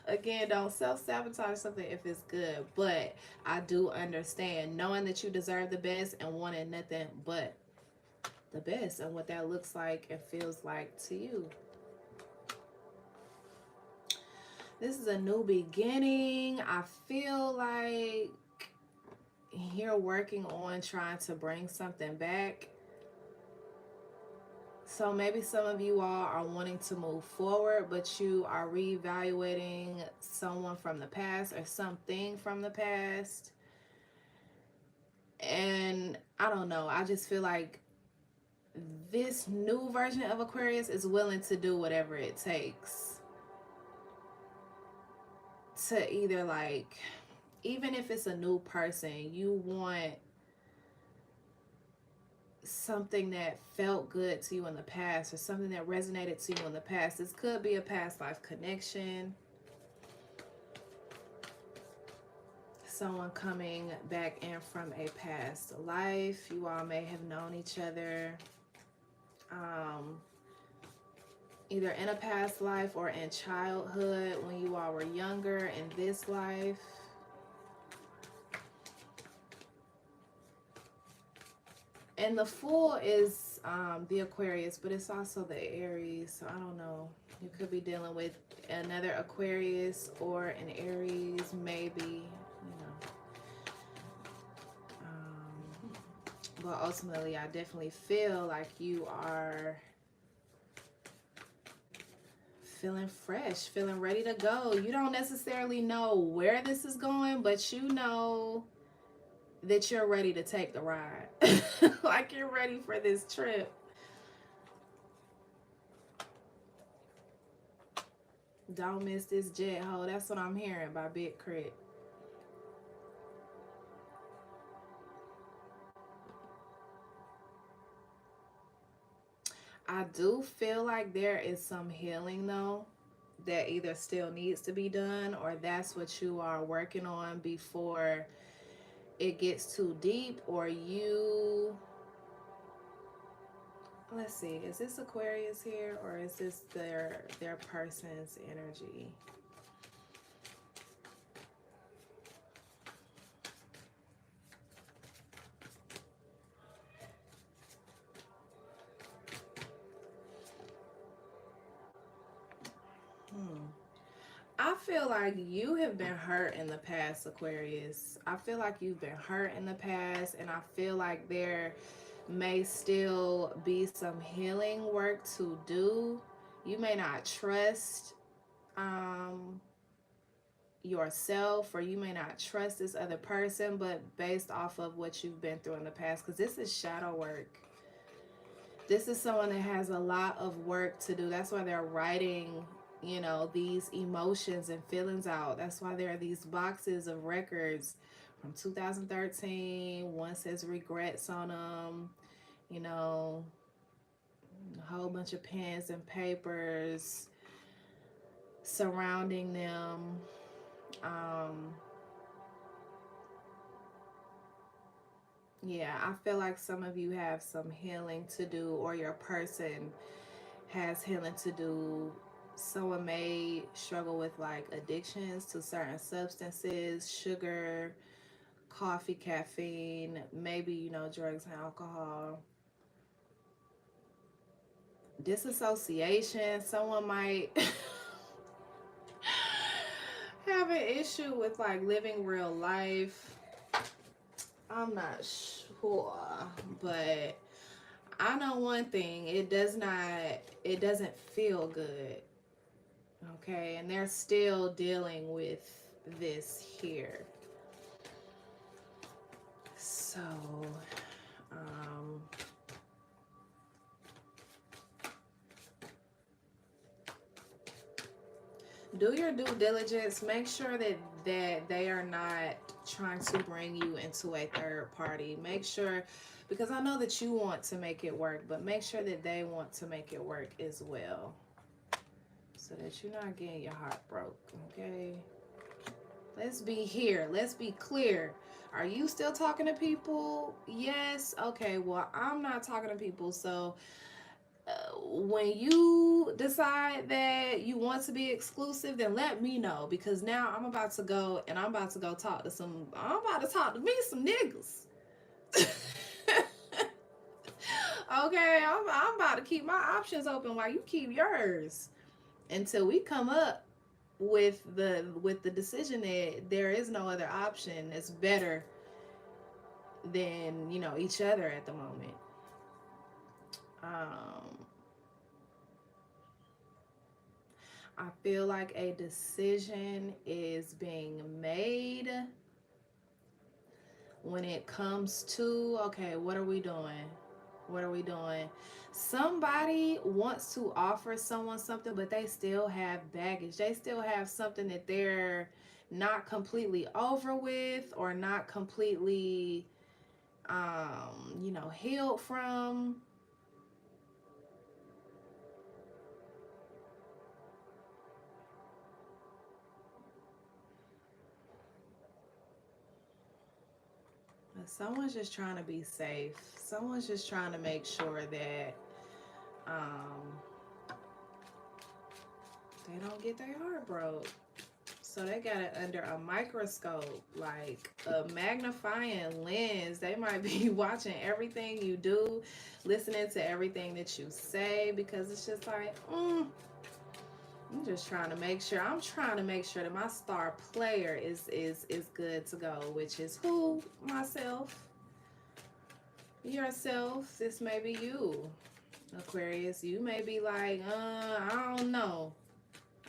Again, don't self-sabotage something if it's good, but I do understand knowing that you deserve the best and wanting nothing but the best, and what that looks like and feels like to you. This is a new beginning. I feel like you're working on trying to bring something back. So maybe some of you all are wanting to move forward, but you are reevaluating someone from the past or something from the past. And I don't know, I just feel like this new version of Aquarius is willing to do whatever it takes to either, like, even if it's a new person, you want something that felt good to you in the past, or something that resonated to you in the past. This could be a past life connection. Someone coming back in from a past life. You all may have known each other either in a past life or in childhood when you all were younger in this life. And the Fool is the Aquarius, but it's also the Aries. So I don't know. You could be dealing with another Aquarius or an Aries, maybe, you know. But ultimately, I definitely feel like you are feeling fresh, feeling ready to go. You don't necessarily know where this is going, but you know that you're ready to take the ride. Like you're ready for this trip. Don't miss this jet, ho. That's what I'm hearing by Big Crit. I do feel like there is some healing, though, that either still needs to be done, or that's what you are working on before it gets too deep, or you... Let's see, is this Aquarius here, or is this their person's energy? I feel like you have been hurt in the past, Aquarius. I feel like you've been hurt in the past, and I feel like there may still be some healing work to do. You may not trust yourself, or you may not trust this other person, but based off of what you've been through in the past, because this is shadow work. This is someone that has a lot of work to do. That's why they're writing, you know, these emotions and feelings out. That's why there are these boxes of records from 2013. One says regrets on them, you know, a whole bunch of pens and papers surrounding them. Yeah, I feel like some of you have some healing to do, or your person has healing to do. Someone may struggle with like addictions to certain substances, sugar, coffee, caffeine, maybe, you know, drugs and alcohol. Disassociation. Someone might have an issue with like living real life. I'm not sure, but I know one thing. It doesn't feel good. Okay, and they're still dealing with this here. So, do your due diligence. Make sure that they are not trying to bring you into a third party. Make sure, because I know that you want to make it work, but make sure that they want to make it work as well, so that you're not getting your heart broke. Okay, let's be here. Let's be clear. Are you still talking to people? Yes. Okay, well, I'm not talking to people. So when you decide that you want to be exclusive, then let me know, because now I'm about to go talk to some, I'm about to talk to me some niggas. Okay, I'm about to keep my options open while you keep yours, until we come up with the decision that there is no other option that's better than, you know, each other at the moment. I feel like a decision is being made when it comes to, okay, what are we doing? What are we doing? Somebody wants to offer someone something, but they still have baggage. They still have something that they're not completely over with, or not completely you know, healed from. Someone's just trying to be safe. Someone's just trying to make sure that they don't get their heart broke. So they got it under a microscope, like a magnifying lens. They might be watching everything you do, listening to everything that you say, because it's just like, I'm just trying to make sure. I'm trying to make sure that my star player is good to go, which is who? Myself. Yourself. This may be you, Aquarius. You may be like, I don't know.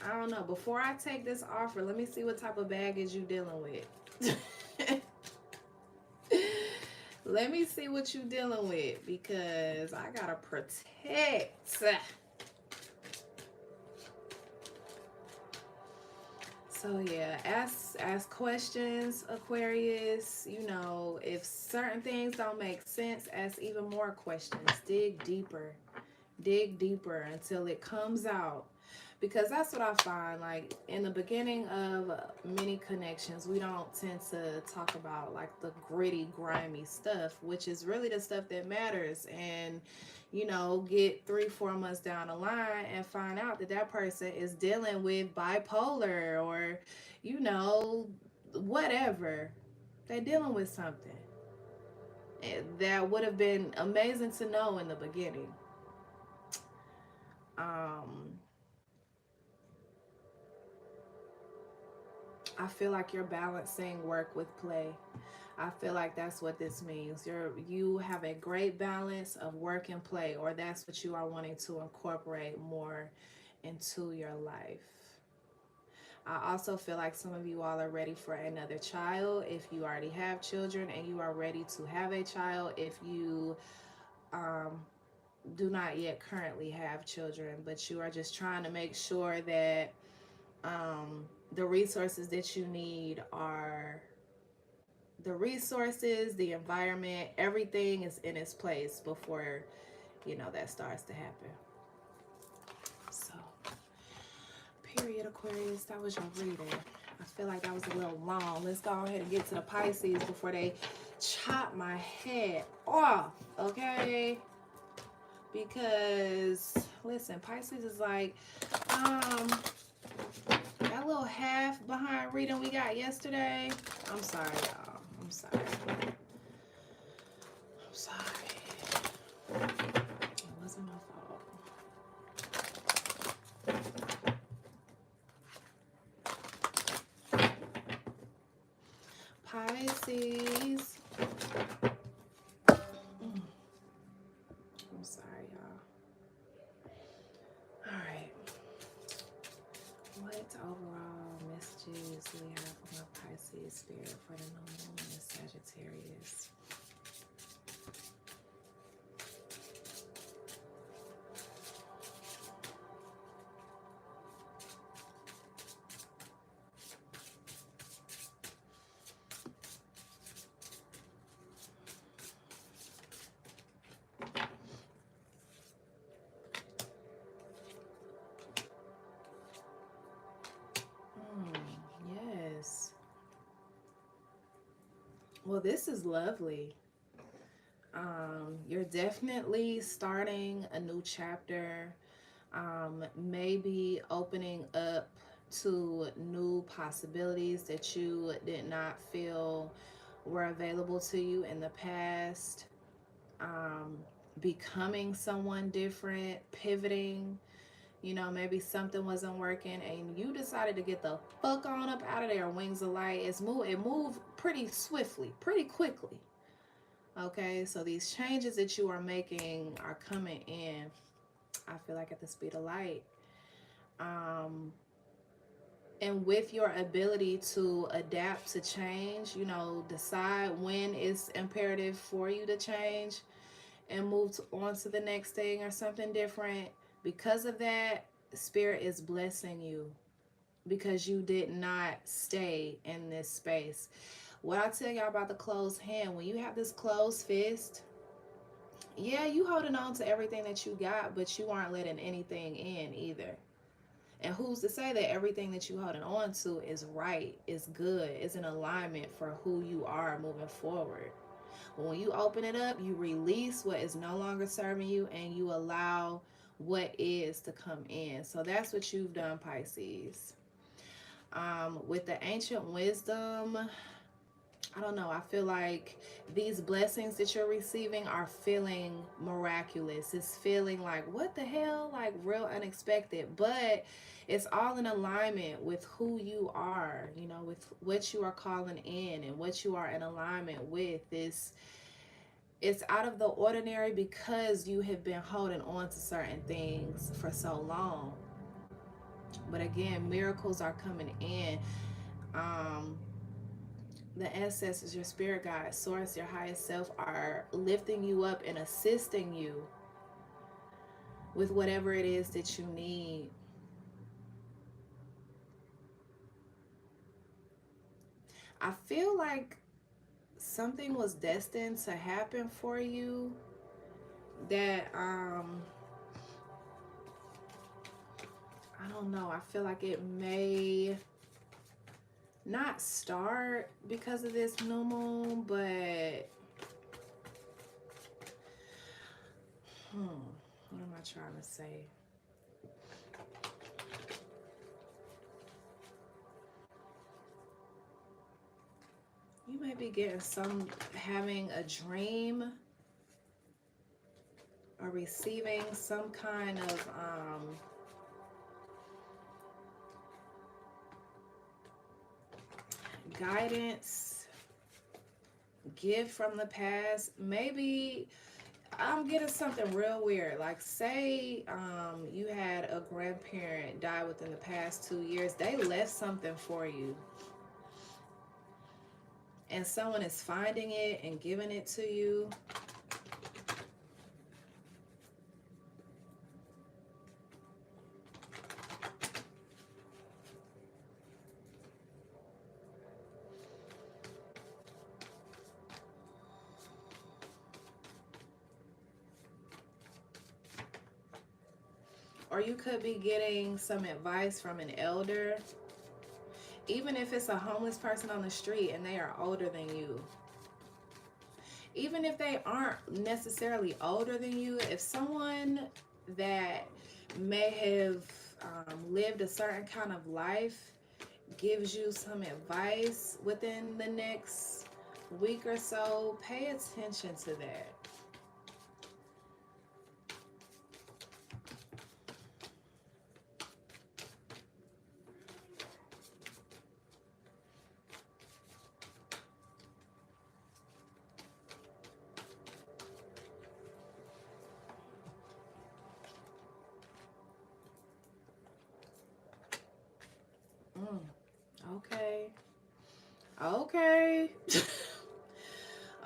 I don't know. Before I take this offer, let me see what type of baggage you dealing with. Let me see what you dealing with, because I gotta protect. So yeah, ask questions, Aquarius. You know, if certain things don't make sense, ask even more questions. Dig deeper. Dig deeper until it comes out. Because that's what I find, like in the beginning of many connections, we don't tend to talk about like the gritty, grimy stuff, which is really the stuff that matters. And you know, get 3-4 months down the line and find out that that person is dealing with bipolar, or you know, whatever. They're dealing with something that would have been amazing to know in the beginning. I feel like you're balancing work with play. I feel like that's what this means. You have a great balance of work and play, or that's what you are wanting to incorporate more into your life. I also feel like some of you all are ready for another child. If you already have children and you are ready to have a child, if you do not yet currently have children, but you are just trying to make sure that the resources that you need are the resources, the environment, everything is in its place before, you know, that starts to happen. So, period, Aquarius, that was your reading. I feel like that was a little long. Let's go ahead and get to the Pisces before they chop my head off, okay? Because, listen, Pisces is like, that little half behind reading we got yesterday. I'm sorry, y'all. I'm sorry. I'm sorry. It wasn't my fault. Pisces. I'm sorry, y'all. All right. What overall messages do we have from our Pisces spirit for the new moon in Sagittarius? Yes. Well, this is lovely. You're definitely starting a new chapter, maybe opening up to new possibilities that you did not feel were available to you in the past, becoming someone different, pivoting. You know, maybe something wasn't working and you decided to get the fuck on up out of there. Wings of light. It moved pretty swiftly, pretty quickly. Okay, so these changes that you are making are coming in, I feel like, at the speed of light. And with your ability to adapt to change, you know, decide when it's imperative for you to change and move on to the next thing or something different. Because of that, Spirit is blessing you because you did not stay in this space. What I tell y'all about the closed hand, when you have this closed fist, yeah, you holding on to everything that you got, but you aren't letting anything in either. And who's to say that everything that you holding on to is right, is good, is in alignment for who you are moving forward. But when you open it up, you release what is no longer serving you and you allow what is to come in. So that's what you've done, Pisces. With the ancient wisdom, I don't know. I feel like these blessings that you're receiving are feeling miraculous. It's feeling like, what the hell? Like real unexpected. But it's all in alignment with who you are, you know, with what you are calling in and what you are in alignment with. It's out of the ordinary because you have been holding on to certain things for so long. But again, miracles are coming in. Um, the ancestors, your spirit guide, source, your highest self are lifting you up and assisting you with whatever it is that you need. I feel like something was destined to happen for you that I don't know. I feel like it may not start because of this new moon, but what am I trying to say? You may be getting having a dream or receiving some kind of guidance, gift from the past. Maybe I'm getting something real weird. Like say you had a grandparent die within the past 2 years. They left something for you. And someone is finding it and giving it to you. Or you could be getting some advice from an elder. Even if it's a homeless person on the street and they are older than you. Even if they aren't necessarily older than you, if someone that may have lived a certain kind of life gives you some advice within the next week or so, pay attention to that. Okay. Okay.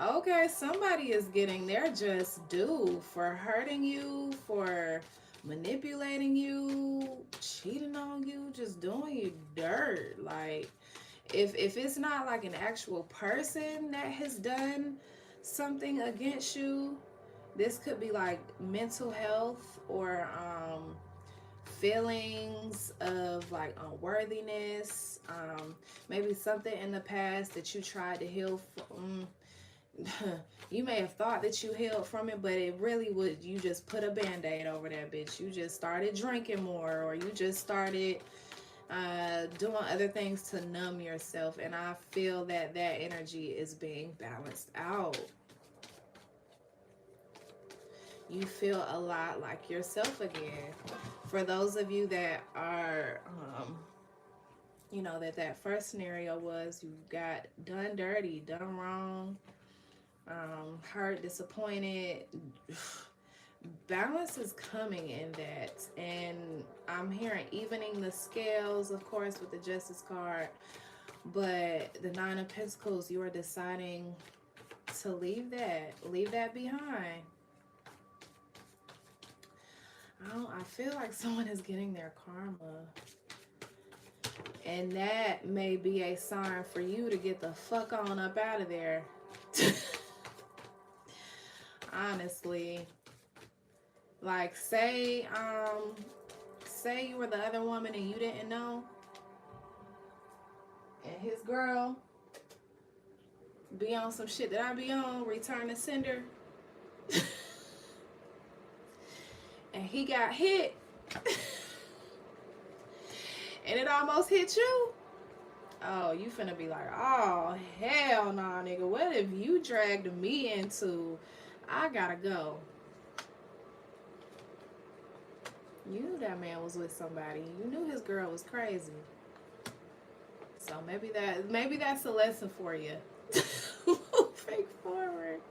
Okay, somebody is getting their just due for hurting you, for manipulating you, cheating on you, just doing you dirt. Like, if it's not like an actual person that has done something against you, this could be like mental health or feelings of like unworthiness, maybe something in the past that you tried to heal from. You may have thought that you healed from it, but it really was you just put a band-aid over that bitch. You just started drinking more, or you just started doing other things to numb yourself. And I feel that that energy is being balanced out. You feel a lot like yourself again. For those of you that are you know, that first scenario was you got done dirty, done wrong, hurt, disappointed. Balance is coming in that. And I'm hearing evening the scales, of course, with the Justice card. But the Nine of Pentacles, you are deciding to leave that behind. I feel like someone is getting their karma. And that may be a sign for you to get the fuck on up out of there. Honestly. Like, say you were the other woman and you didn't know, and his girl be on some shit that I be on, return to sender, and he got hit, and it almost hit you. Oh, you finna be like, oh, hell nah, nigga. What if you dragged me into, I gotta go. You knew that man was with somebody. You knew his girl was crazy. So maybe that's a lesson for you. Moving forward.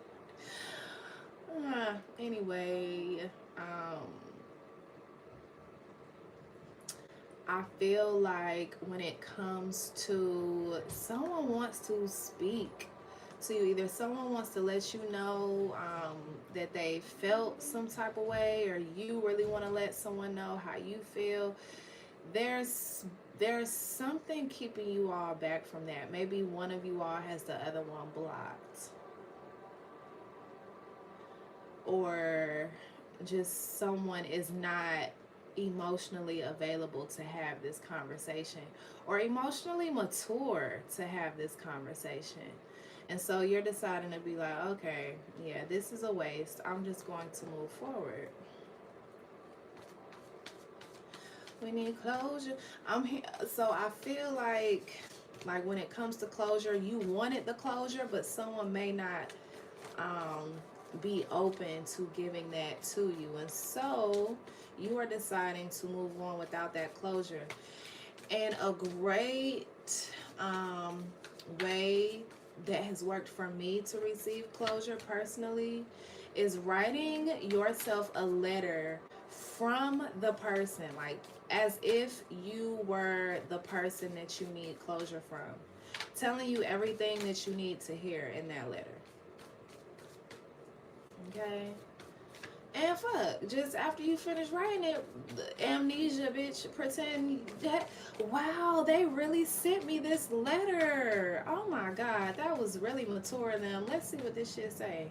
Anyway, I feel like when it comes to someone wants to speak to you, either someone wants to let you know that they felt some type of way, or you really want to let someone know how you feel. There's something keeping you all back from that. Maybe one of you all has the other one blocked, or just someone is not emotionally available to have this conversation, or emotionally mature to have this conversation. And so you're deciding to be like, okay, yeah, this is a waste. I'm just going to move forward. We need closure. I'm here. So I feel like when it comes to closure, you wanted the closure, but someone may not be open to giving that to you. And so you are deciding to move on without that closure. And a great way that has worked for me to receive closure personally is writing yourself a letter from the person, like as if you were the person that you need closure from, telling you everything that you need to hear in that letter. Okay? And fuck, just after you finish writing it, amnesia, bitch, pretend that, wow, they really sent me this letter. Oh my God, that was really mature of them. Let's see what this shit say.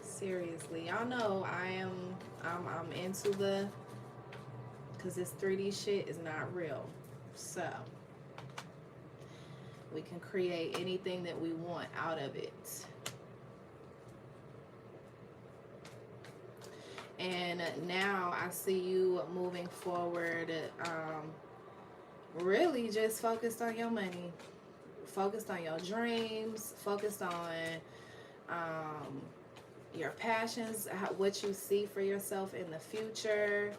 Seriously, y'all know I'm into the, because this 3D shit is not real. So, we can create anything that we want out of it. And now I see you moving forward, really just focused on your money, focused on your dreams, focused on your passions, what you see for yourself in the future,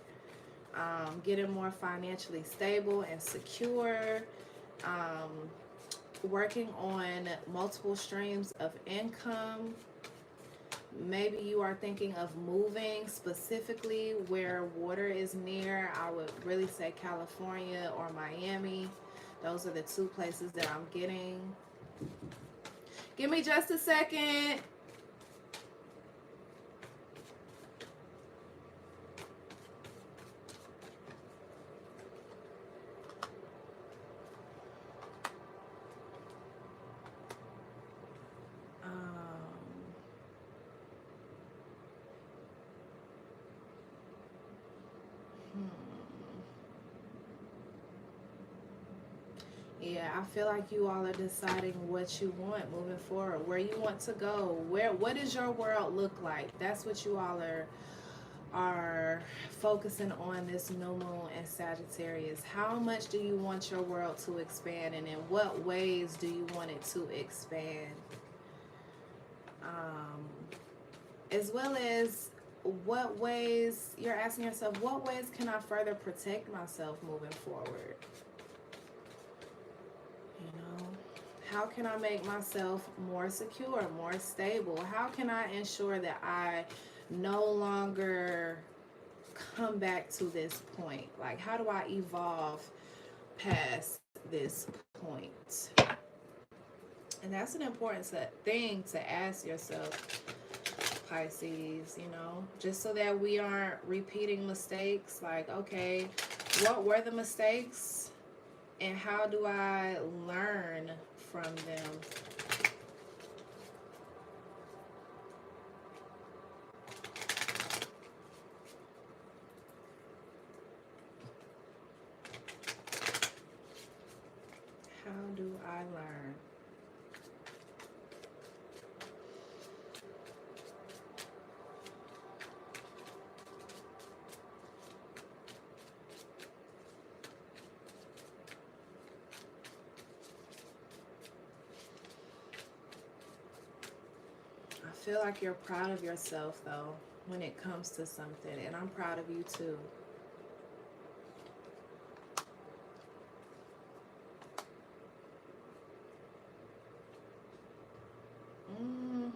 getting more financially stable and secure, working on multiple streams of income. Maybe you are thinking of moving specifically where water is near. I would really say California or Miami. Those are the two places that I'm getting. Give me just a second. Yeah, I feel like you all are deciding what you want moving forward, where you want to go, what does your world look like? That's what you all are focusing on this new moon in Sagittarius. How much do you want your world to expand, and in what ways do you want it to expand? As well as what ways, you're asking yourself, what ways can I further protect myself moving forward? How can I make myself more secure, more stable? How can I ensure that I no longer come back to this point? Like, how do I evolve past this point? And that's an important thing to ask yourself, Pisces, just so that we aren't repeating mistakes. Like, okay, What were the mistakes and how do I learn from them? How do I learn? I feel like you're proud of yourself though when it comes to something, and I'm proud of you too. Mm,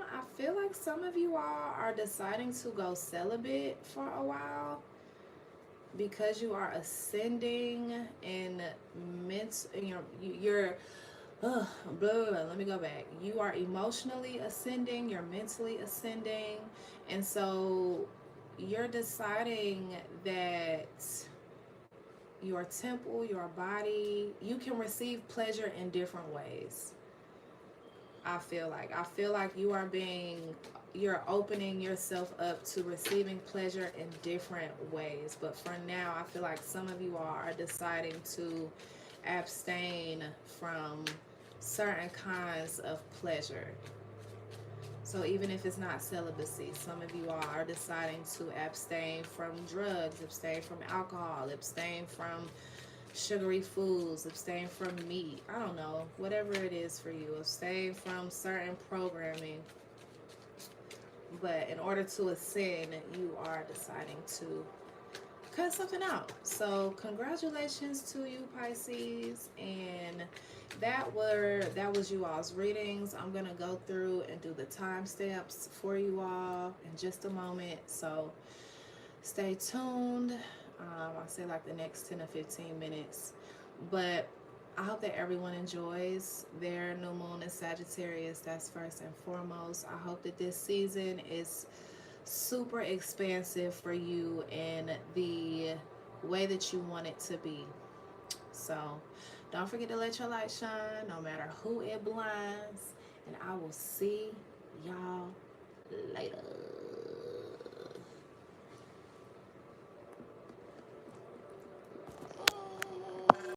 I feel like some of you all are deciding to go celibate for a while because you are ascending in you're blah, blah, blah, let me go back. You are emotionally ascending, you're mentally ascending, and so you're deciding that your temple, your body, you can receive pleasure in different ways. I feel like you're opening yourself up to receiving pleasure in different ways. But for now, I feel like some of you all are deciding to abstain from certain kinds of pleasure. So even if it's not celibacy, some of you all are deciding to abstain from drugs, abstain from alcohol, abstain from sugary foods, abstain from meat. I don't know, whatever it is for you, abstain from certain programming. But in order to ascend, you are deciding to cut something out. So congratulations to you, Pisces. And that was you all's readings. I'm gonna go through and do the timestamps for you all in just a moment. So stay tuned. I'll say like the next 10 or 15 minutes. But I hope that everyone enjoys their new moon in Sagittarius. That's first and foremost. I hope that this season is super expansive for you in the way that you want it to be. So don't forget to let your light shine no matter who it blinds. And I will see y'all later.